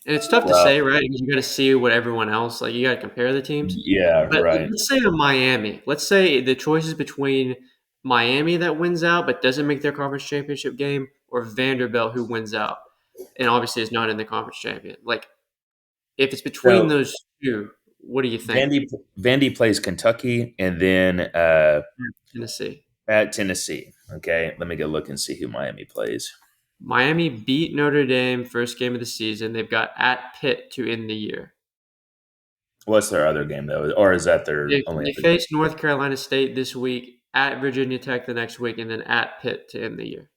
And it's tough to well, say, right? Because you got to see what everyone else like. You got to compare the teams. yeah, But right. let's say a Miami. Let's say the choices between Miami that wins out but doesn't make their conference championship game, or Vanderbilt who wins out and obviously is not in the conference champion. Like if it's between So those two, what do you think? Vandy plays Kentucky and then Tennessee. at Tennessee. Okay, let me go look and see who Miami plays. Miami beat Notre Dame first game of the season. They've got at Pitt to end the year. What's their other game though, or is that their only They other game? face North Carolina State this week, at Virginia Tech the next week, and then at Pitt to end the year.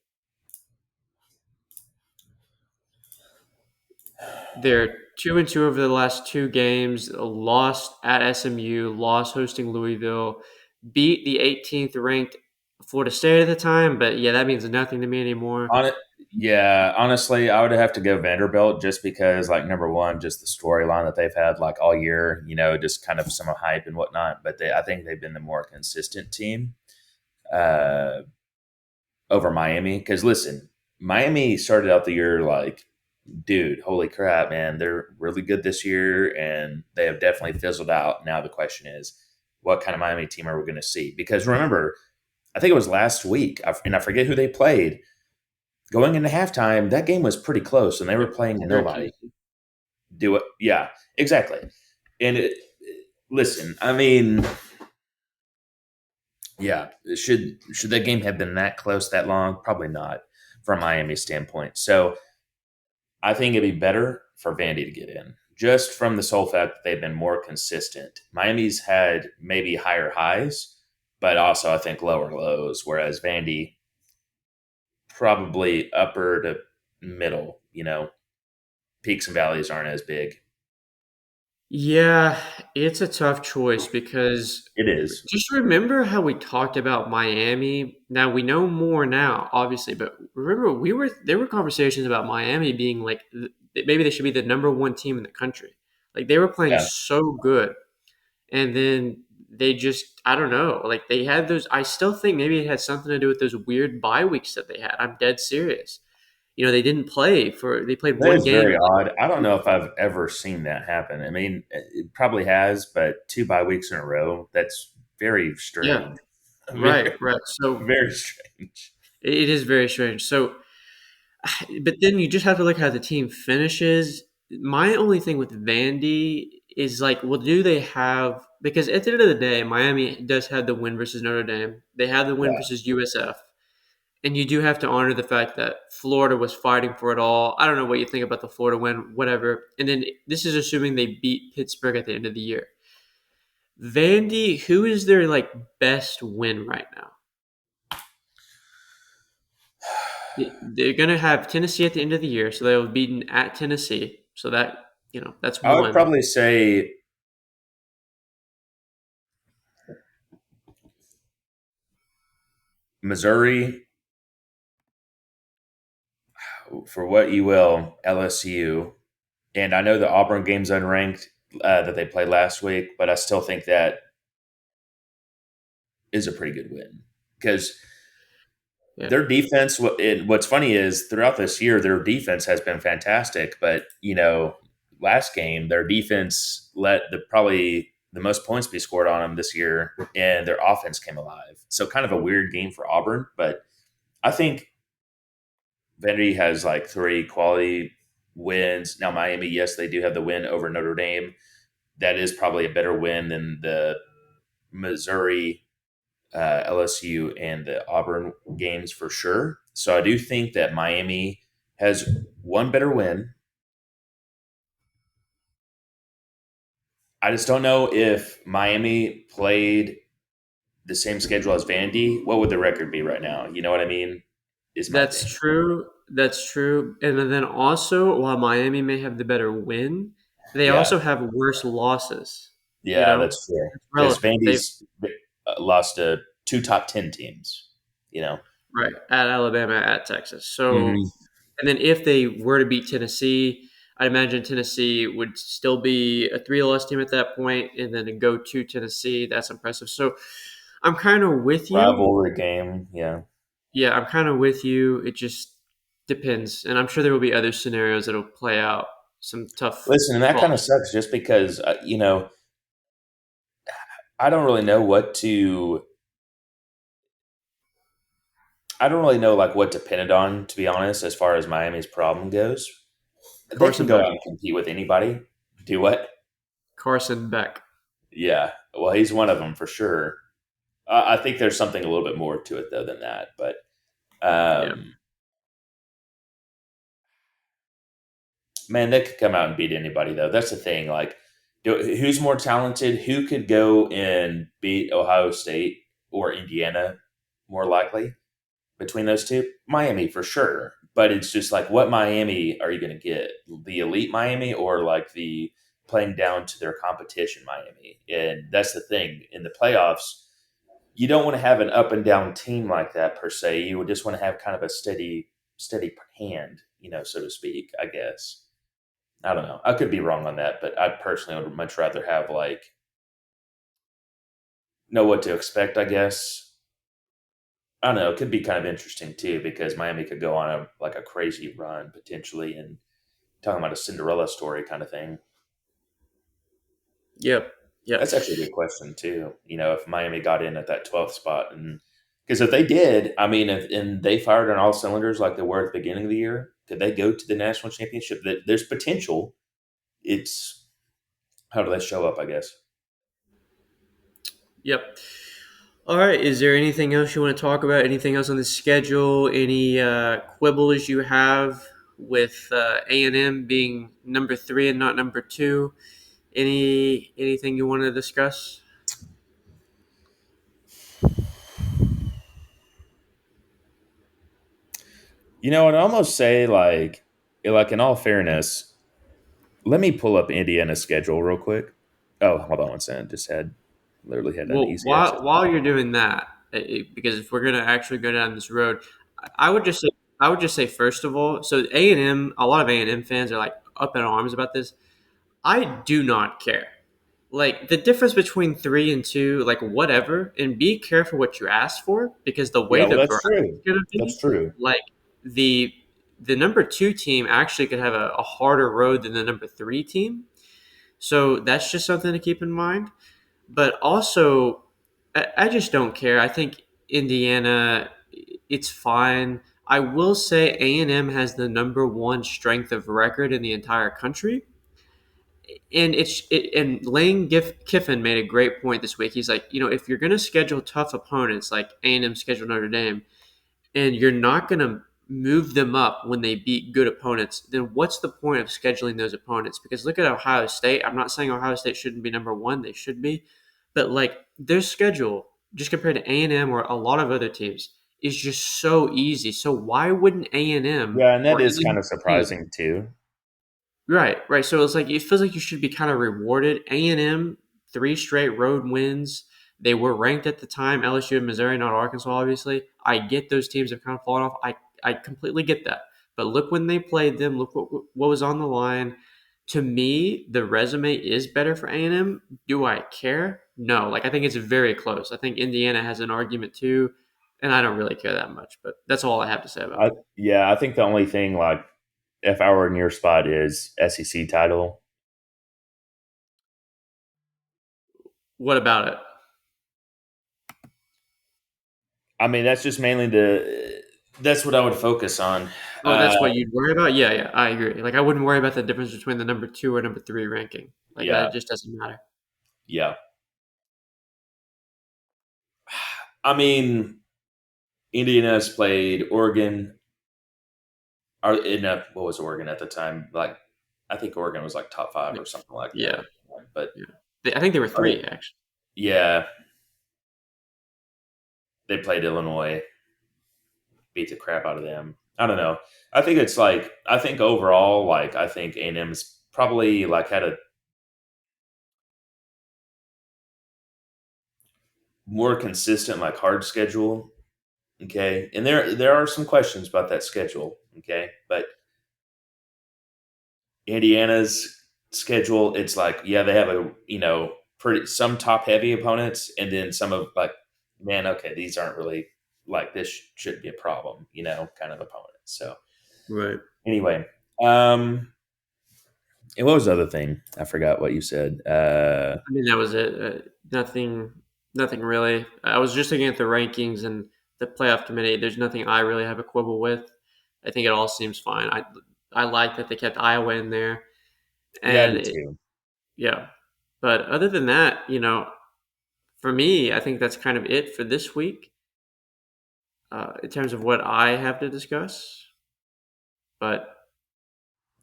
They're 2-2 over the last two games. Lost at SMU, lost hosting Louisville, beat the 18th ranked Florida State at the time. But yeah, that means nothing to me anymore. On it, yeah. Honestly, I would have to go Vanderbilt just because, like, number one, just the storyline that they've had like all year. Just kind of some hype and whatnot. But I think they've been the more consistent team uh, over Miami. Because listen, Miami started out the year like, dude, holy crap, man, they're really good this year, and they have definitely fizzled out. Now the question is, what kind of Miami team are we going to see? Because remember, I think it was last week, and I forget who they played. Going into halftime, that game was pretty close, and they were playing nobody. Syracuse. Do it, yeah, exactly. And listen, I mean, yeah, should that game have been that close that long? Probably not, from Miami's standpoint. So I think it'd be better for Vandy to get in, just from the sole fact that they've been more consistent. Miami's had maybe higher highs, but also I think lower lows, whereas Vandy probably upper to middle. Peaks and valleys aren't as big. Yeah, it's a tough choice because It is. just remember how we talked about Miami. Now we know more now, obviously, but remember there were conversations about Miami being like maybe they should be the number one team in the country. Like they were playing Yeah. so good, and then they just I don't know. Like they had those. I still think maybe it had something to do with those weird bye weeks that they had. I'm dead serious. They didn't play for. They played That one is game. very odd. I don't know if I've ever seen that happen. I mean, it probably has, but two bye weeks in a row, that's very Yeah, strange. right, Very, right. So very strange. it is very strange. So but then you just have to look how the team finishes. My only thing with Vandy is like, well, do they have because at the end of the day, Miami does have the win versus Notre Dame. They have the win Yeah. versus USF. And you do have to honor the fact that Florida was fighting for it all. I don't know what you think about the Florida win, whatever. And then this is assuming they beat Pittsburgh at the end of the year. Vandy, who is their like best win right now? They're going to have Tennessee at the end of the year, so they'll be beaten at Tennessee. So that's I would one. probably say Missouri, for what you will, LSU. And I know the Auburn game's unranked that they played last week, but I still think that is a pretty good win because Yeah. their defense. What's funny is throughout this year, their defense has been fantastic. But last game, their defense let probably the most points be scored on them this year, and their offense came alive. So kind of a weird game for Auburn, but I think Vandy has like three quality wins. Now Miami, yes, they do have the win over Notre Dame. That is probably a better win than the Missouri, LSU, and the Auburn games for sure. So I do think that Miami has one better win. I just don't know if Miami played the same schedule as Vandy. What would the record be right now? You know what I mean? Is my That's thing. true. That's true. And then also, while Miami may have the better win, They Yeah, also have worse losses. You yeah, know, that's true. it's Because relevant. They Vandy's lost to two top 10 teams. You know. right at Alabama, at Texas. So, Hmm. and then if they were to beat Tennessee, I imagine Tennessee would still be a three-loss team at that point, and then to go to Tennessee, that's impressive. So, I'm kind of with you. Rivalry game. Yeah. Yeah, I'm kind of with you. It just depends, and I'm sure there will be other scenarios that'll play out. Some tough Listen, and that kind of calls. sucks just because, I don't really know what to. I don't really know like what to pin it on, to be honest, as far as Miami's problem goes. They can Carson go Beck. out and compete with anybody. Do what? Carson Beck. Yeah. Well, he's one of them for sure. I think there's something a little bit more to it though than that. But Yeah. um, man, they could come out and beat anybody though. That's the thing. Like, who's more talented? Who could go and beat Ohio State or Indiana more likely between those two? Miami for sure. But it's just like, what Miami are you going to get? The elite Miami or like the playing down to their competition Miami? And that's the thing in the playoffs. You don't want to have an up and down team like that per se. You would just want to have kind of a steady hand, so to speak. I guess. I don't know. I could be wrong on that, but I personally would much rather have like know what to expect. I guess. I don't know. It could be kind of interesting too because Miami could go on a crazy run potentially, and talking about a Cinderella story kind of thing. Yep. Yep. That's actually a good question too. If Miami got in at that 12th spot, and because if they did, I mean, and they fired on all cylinders like they were at the beginning of the year, could they go to the national championship? There's potential. It's how do they show up? I guess. Yep. All right. Is there anything else you want to talk about? Anything else on the schedule? Any quibbles you have with A&M being number three and not number two? Anything you want to discuss? I'd almost say like in all fairness, let me pull up Indiana's schedule real quick. Oh, hold on one second. Just had literally had an Well, easy access. while you're doing that, because if we're gonna actually go down this road, I would just say first of all, so A&M, a lot of A&M fans are like up in arms about this. I do not care. Like the difference between three and two, like whatever, and be careful what you ask for because the way Yeah, well, the that's grind true. is gonna That's be, true. like the the number two team actually could have a harder road than the number three team. So that's just something to keep in mind. But also, I just don't care. I think Indiana, it's fine. I will say A&M has the number one strength of record in the entire country, and and Kiffin made a great point this week. He's like, if you're going to schedule tough opponents like A&M scheduled Notre Dame, and you're not going to move them up when they beat good opponents, then what's the point of scheduling those opponents? Because look at Ohio State. I'm not saying Ohio State shouldn't be number one; they should be, but like their schedule, just compared to A&M or a lot of other teams, is just so easy. So why wouldn't A&M Yeah, and that or is any kind of team? surprising too. Right, right. So it's like it feels like you should be kind of rewarded. A&M, three straight road wins. They were ranked at the time. LSU and Missouri, not Arkansas, obviously. I get those teams have kind of fallen off. I completely get that. But look when they played them. Look what was on the line. To me, the resume is better for A&M. Do I care? No. Like I think it's very close. I think Indiana has an argument too, and I don't really care that much. But that's all I have to say about I it. Yeah, I think the only thing like if I were in your spot is SEC title. What about it? I mean, that's just mainly that's what I would focus on. Oh, Uh, that's what you'd worry about? Yeah, yeah, I agree. Like, I wouldn't worry about the difference between the number two or number three ranking. Like, yeah, that just doesn't matter. yeah. I mean, Indiana's played Oregon. Or what was Oregon at the time? Like, I think Oregon was like top five or something like Yeah, that. But yeah. I think there were I mean, three, actually. yeah, they played Illinois, beat the crap out of them. I don't know. I think it's like I think overall, like I think A&M's probably like had a more consistent like hard schedule. Okay, and there are some questions about that schedule. Okay, but Indiana's schedule, it's like, yeah, they have a, pretty some top heavy opponents, and then some of like, man, okay, these aren't really like this should be a problem, kind of opponents. So Right. anyway, and what was the other thing? I forgot what you said. I mean, that was it. Nothing really. I was just looking at the rankings and the playoff committee. There's nothing I really have a quibble with. I think it all seems fine. I like that they kept Iowa in there, Yeah, I and do too. yeah. But other than that, for me, I think that's kind of it for this week in terms of what I have to discuss. But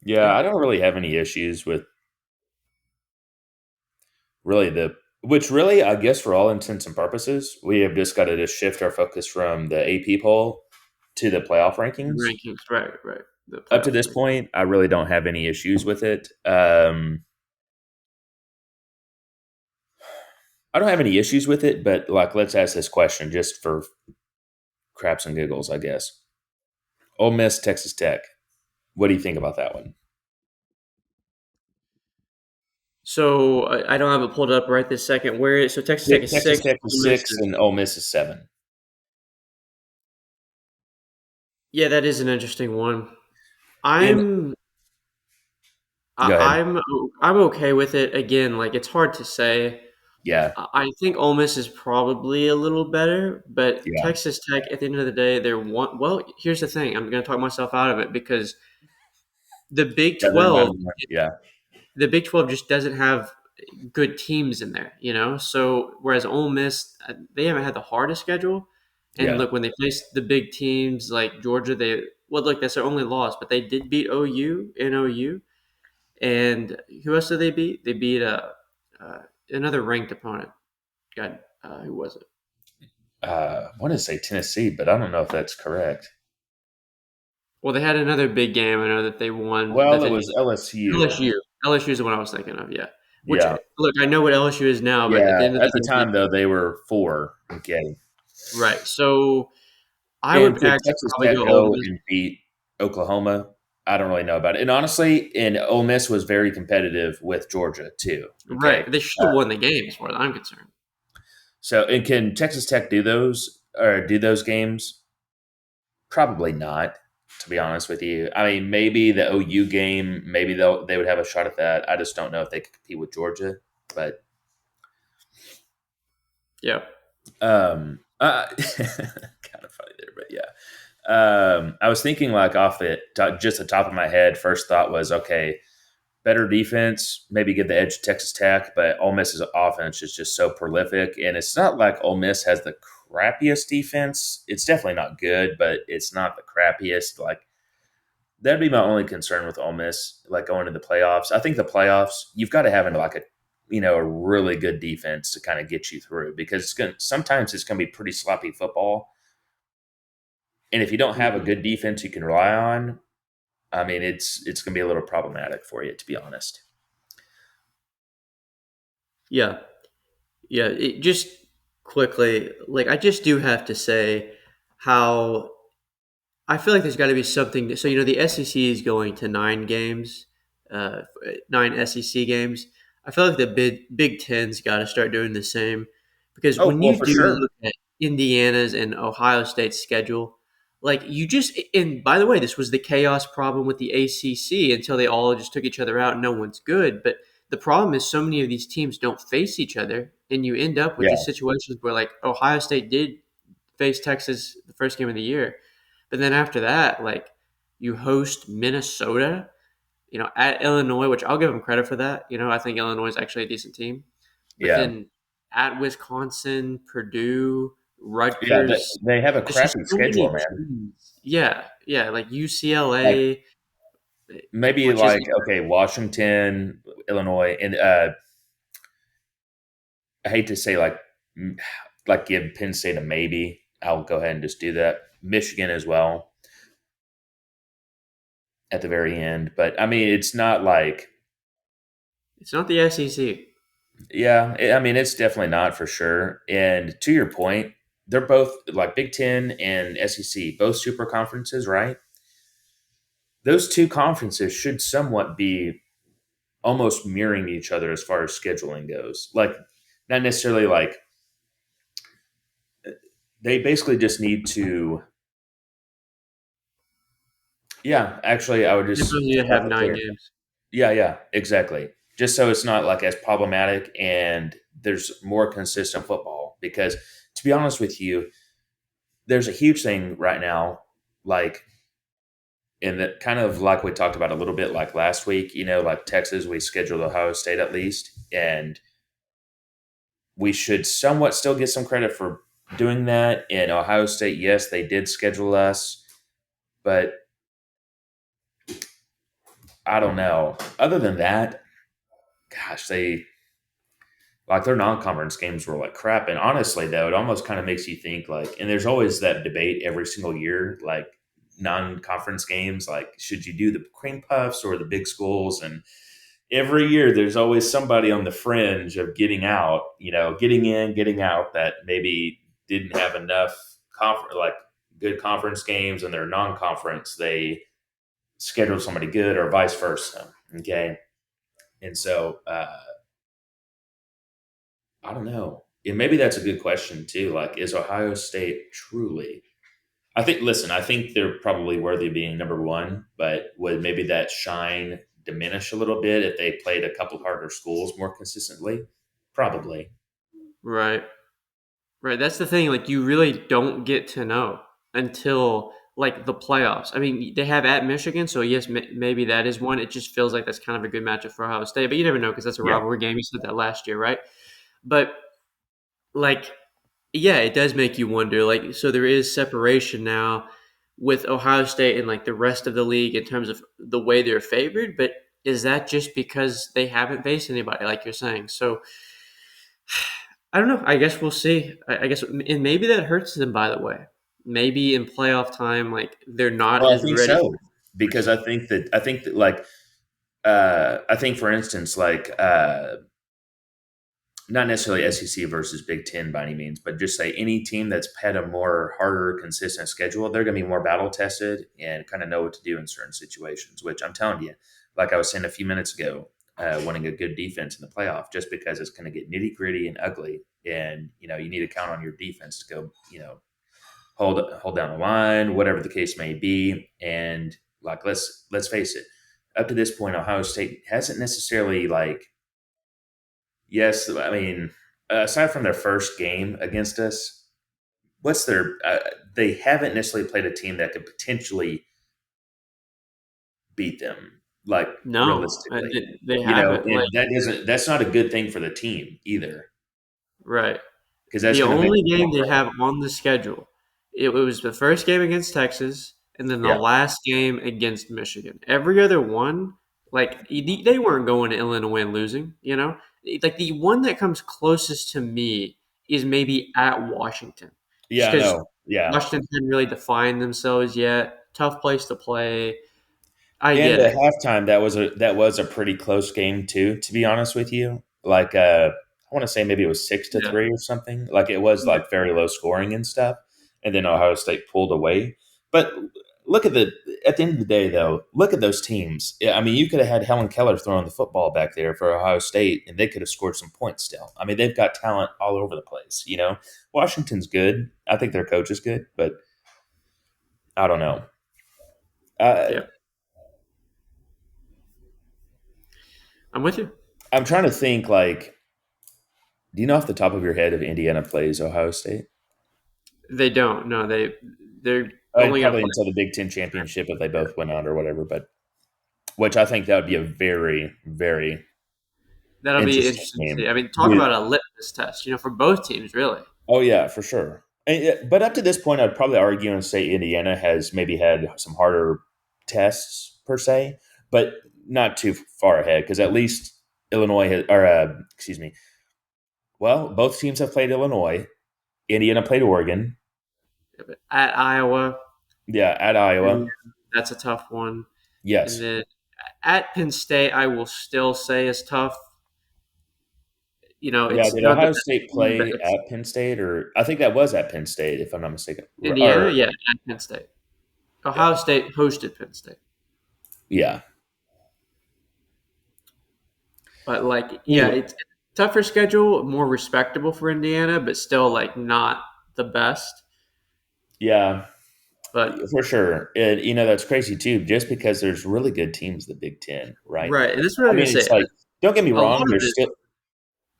Yeah, yeah, I don't really have any issues with really which really, I guess, for all intents and purposes, we have just got to just shift our focus from the AP poll to the playoff the rankings. rankings, right, right. The Up to playoff this rankings. point, I really don't have any issues with it. I don't have any issues with it, but like, let's ask this question just for craps and giggles, I guess. Ole Miss, Texas Tech. What do you think about that one? So I don't have it pulled up right this second. So Texas Tech is Texas six. Tech Ole is Miss 6 is and Ole Miss is 7. Yeah, that is an interesting one. And I'm go ahead. I'm okay with it. Again, like it's hard to say. Yeah, I think Ole Miss is probably a little better, but yeah. Texas Tech, at the end of the day, they're one. Well, here's the thing. I'm going to talk myself out of it because the Big Doesn't matter. 12, Yeah, the Big 12 just doesn't have good teams in there, you know. So whereas Ole Miss, they haven't had the hardest schedule, and yeah. look when they face the big teams like Georgia, look that's their only loss, but they did beat OU in OU, and who else did they beat? They beat uh, another ranked opponent. God, who was it? I want to say Tennessee, but I don't know if that's correct. Well, they had another big game. I know that they won. That Well, it they was LSU. LSU is the one I was thinking of. Yeah. Which Yeah, look, I know what LSU is now, but at yeah. the end of At the the day, time, though, they were 4. Okay. right. So I And would could actually Texas probably Tech go Ole go Miss. and beat Oklahoma? I don't really know about it. And honestly, and Ole Miss was very competitive with Georgia too. Okay. Right. They should have won the game, as far as I'm concerned. So, and can Texas Tech do those games? Probably not, to be honest with you. I mean, maybe the OU game, maybe they would have a shot at that. I just don't know if they could compete with Georgia. But Yeah. kind of funny there, but yeah. I was thinking like just the top of my head. First thought was, okay, better defense, maybe give the edge to Texas Tech, but Ole Miss's offense is just so prolific, and it's not like Ole Miss has the crappiest defense. It's definitely not good, but it's not the crappiest. Like, that'd be my only concern with Ole Miss, like going to the playoffs. I think the playoffs, you've got to have like a really good defense to kind of get you through, because sometimes it's going to be pretty sloppy football, and if you don't have a Mhm. good defense you can rely on, I mean, it's going to be a little problematic for you, to be honest. Yeah. Yeah. Just quickly, like I just do have to say how I feel like there's got to be something. So the SEC is going to 9 games, 9 SEC games. I feel like the Big Ten's got to start doing the same because Oh, when well, you for do sure. look at Indiana's and Ohio State's schedule, like you just and by the way, this was the chaos problem with the ACC until they all just took each other out. And no one's good, but the problem is so many of these teams don't face each other, and you end up with Yeah, these situations where like Ohio State did face Texas the first game of the year. But then after that, like you host Minnesota, at Illinois, which I'll give them credit for that. I think Illinois is actually a decent team. But yeah, then at Wisconsin, Purdue, yeah. Rutgers, They have a it's just crappy so many schedule, man. teams. Yeah, yeah, like Like, UCLA, maybe which is like, okay, Washington, Illinois, and I hate to say like give Penn State a maybe. I'll go ahead and just do that. Michigan as well at the very end, but I mean, it's not like. It's not the SEC. Yeah, I mean, it's definitely not for sure. And to your point, they're both like Big Ten and SEC, both super conferences, right? Those two conferences should somewhat be almost mirroring each other as far as scheduling goes. Like, not necessarily like they basically just need to. Yeah, actually, I would They both just need to have stop it 9 there. games. Yeah, yeah, exactly. Just so it's not like as problematic and there's more consistent football. Because to be honest with you, there's a huge thing right now, like in that kind of like we talked about a little bit like last week, like Texas, we scheduled Ohio State at least, and we should somewhat still get some credit for doing that. In Ohio State, yes, they did schedule us, but I don't know. Other than that, gosh, they like their non-conference games were like crap. And honestly, though, it almost kind of makes you think like, and there's always that debate every single year, like non-conference games, like should you do the cream puffs or the big schools? And every year there's always somebody on the fringe of getting out, getting in, getting out that maybe didn't have enough like good conference games and their non-conference, they scheduled somebody good or vice versa. Okay. And so, I don't know. And maybe that's a good question too. Like, is Ohio State truly? Listen, I think they're probably worthy of being number one, but would maybe that shine diminish a little bit if they played a couple harder schools more consistently? Probably. Right. Right. That's the thing. Like, you really don't get to know until like the playoffs. I mean, they have at Michigan, so yes, maybe that is one. It just feels like that's kind of a good matchup for Ohio State, but you never know because that's a Yeah. rivalry game. You said that last year, right? But like, yeah, it does make you wonder. Like, so there is separation now with Ohio State and like the rest of the league in terms of the way they're favored. But is that just because they haven't faced anybody, like you're saying? So I don't know. I guess we'll see. I guess, and maybe that hurts them. By the way, maybe in playoff time, like they're not Well, I as think ready. so because I think that like I think for instance like not necessarily SEC versus Big Ten by any means, but just say any team that's had a more harder, consistent schedule, they're going to be more battle tested and kind of know what to do in certain situations. Which I'm telling you, like I was saying a few minutes ago, winning a good defense in the playoff, just because it's going to get nitty gritty and ugly, and you need to count on your defense to go, hold down the line, whatever the case may be, and like let's face it, up to this point, Ohio State hasn't necessarily like. Yes, I mean, aside from their first game against us, what's their? They haven't necessarily played a team that could potentially beat them, like No, realistically, they haven't. Like, and that doesn't. That's not a good thing for the team either, right. because that's The going to make only them game more they ready. have on the schedule, it was the first game against Texas, and then the Yeah, last game against Michigan. Every other one, like they weren't going to Illinois and losing. Like the one that comes closest to me is maybe at Washington, just yeah, because no, yeah. Washington hadn't really defined themselves yet. Tough place to play. I And get at it. halftime, that was a pretty close game too. To be honest with you, like I want to say maybe it was six to Yeah. three or something. Like it was Yeah. like very low scoring and stuff. And then Ohio State pulled away. But look at the end of the day, though. Look at those teams. Yeah, I mean, you could have had Helen Keller throwing the football back there for Ohio State, and they could have scored some points still. I mean, they've got talent all over the place. Washington's good. I think their coach is good, but I don't know. Uh, Yeah. I'm with you. I'm trying to think like. Do you know off the top of your head if Indiana plays Ohio State? They don't. No, they're only going to Probably play. until the Big Ten championship if they Yeah. both went out or whatever. But which I think that would be a very, very That'll be interesting interesting to see. game. I mean, talk about a litmus test, for both teams, really. Oh yeah, for sure. But up to this point, I'd probably argue and say Indiana has maybe had some harder tests per se, but not too far ahead because at least Illinois has, or excuse me. Well, both teams have played Illinois. Indiana played Oregon. Yeah, but at Iowa, Yeah, at Iowa. mm, that's a tough one. And Yes. then at Penn State, I will still say is tough. Yeah, it's did not the Ohio best State team, but play it's at Penn State, or I think that was at Penn State, if I'm not mistaken. Indiana, Or yeah, at Penn State. yeah, Ohio State hosted Penn State, yeah. but yeah, Anyway, it's tougher schedule, more respectable for Indiana, but still not the best. yeah, But for sure. And that's crazy too. Just because there's really good teams, the Big Ten, right? right, and this is what I I was gonna mean, it's say. like, don't get me A lot wrong. of There's it still,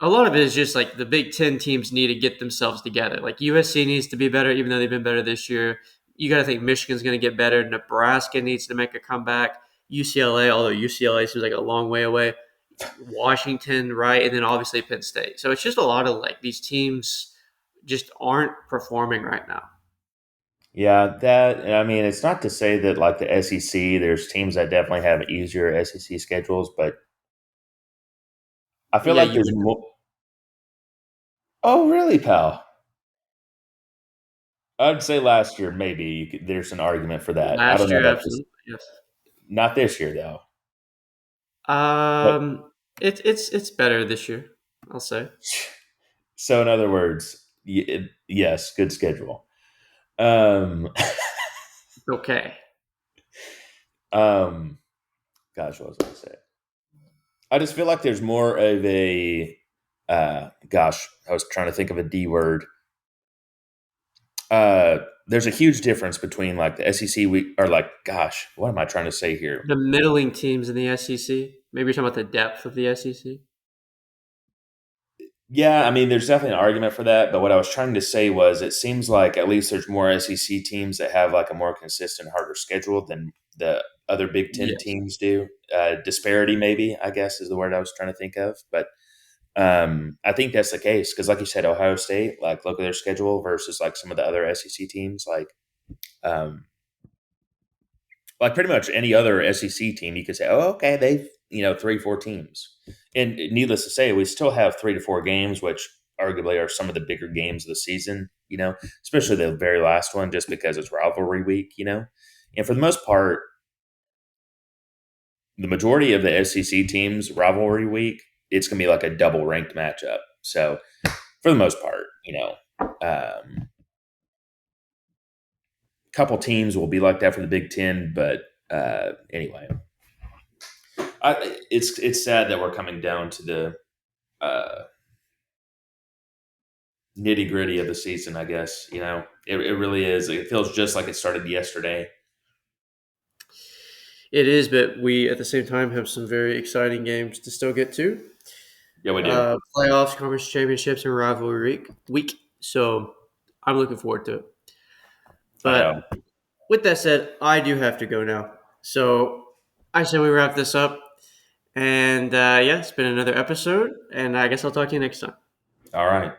a lot of it is just like the Big Ten teams need to get themselves together. Like USC needs to be better, even though they've been better this year. You got to think Michigan's going to get better. Nebraska needs to make a comeback. UCLA, although UCLA seems like a long way away. Washington, right, and then obviously Penn State. So it's just a lot of these teams just aren't performing right now. yeah. That I mean, it's not to say that like the SEC, there's teams that definitely have easier SEC schedules, but I feel Yeah, like you there's more. Oh, really, pal? I'd say last year maybe there's an argument for that. I don't last know year, about this. absolutely yes. Not this year though. But It's better this year. I'll say. so in other words, yes, good schedule. Um, Okay. um, gosh, what was I going to say? I just feel like there's more of a. Gosh, I was trying to think of a D word. There's a huge difference between like the SEC week or like, gosh, what am I trying to say here? The middling teams in the SEC. Maybe you're talking about the depth of the SEC. Yeah, I mean, there's definitely an argument for that. But what I was trying to say was, it seems like at least there's more SEC teams that have like a more consistent, harder schedule than the other Big Ten Yes. teams do. Disparity, maybe, I guess, is the word I was trying to think of. But I think that's the case because, like you said, Ohio State, like, look at their schedule versus like some of the other SEC teams, um, like pretty much any other SEC team, you could say, oh, okay, they've, 3, 4 teams. And needless to say, we still have 3 to 4 games, which arguably are some of the bigger games of the season, especially the very last one, just because it's rivalry week. And for the most part, the majority of the SEC teams, rivalry week, it's going to be like a double ranked matchup. So for the most part, a couple teams will be like that for the Big Ten. But anyway, it's sad that we're coming down to the nitty gritty of the season. I guess it really is. It feels just like it started yesterday. It is, but we at the same time have some very exciting games to still get to. Yeah, we do. Playoffs, conference championships, and rivalry week. So I'm looking forward to it. I know. But with that said, I do have to go now. So I say we wrap this up. And yeah, it's been another episode. And I guess I'll talk to you next time. All right.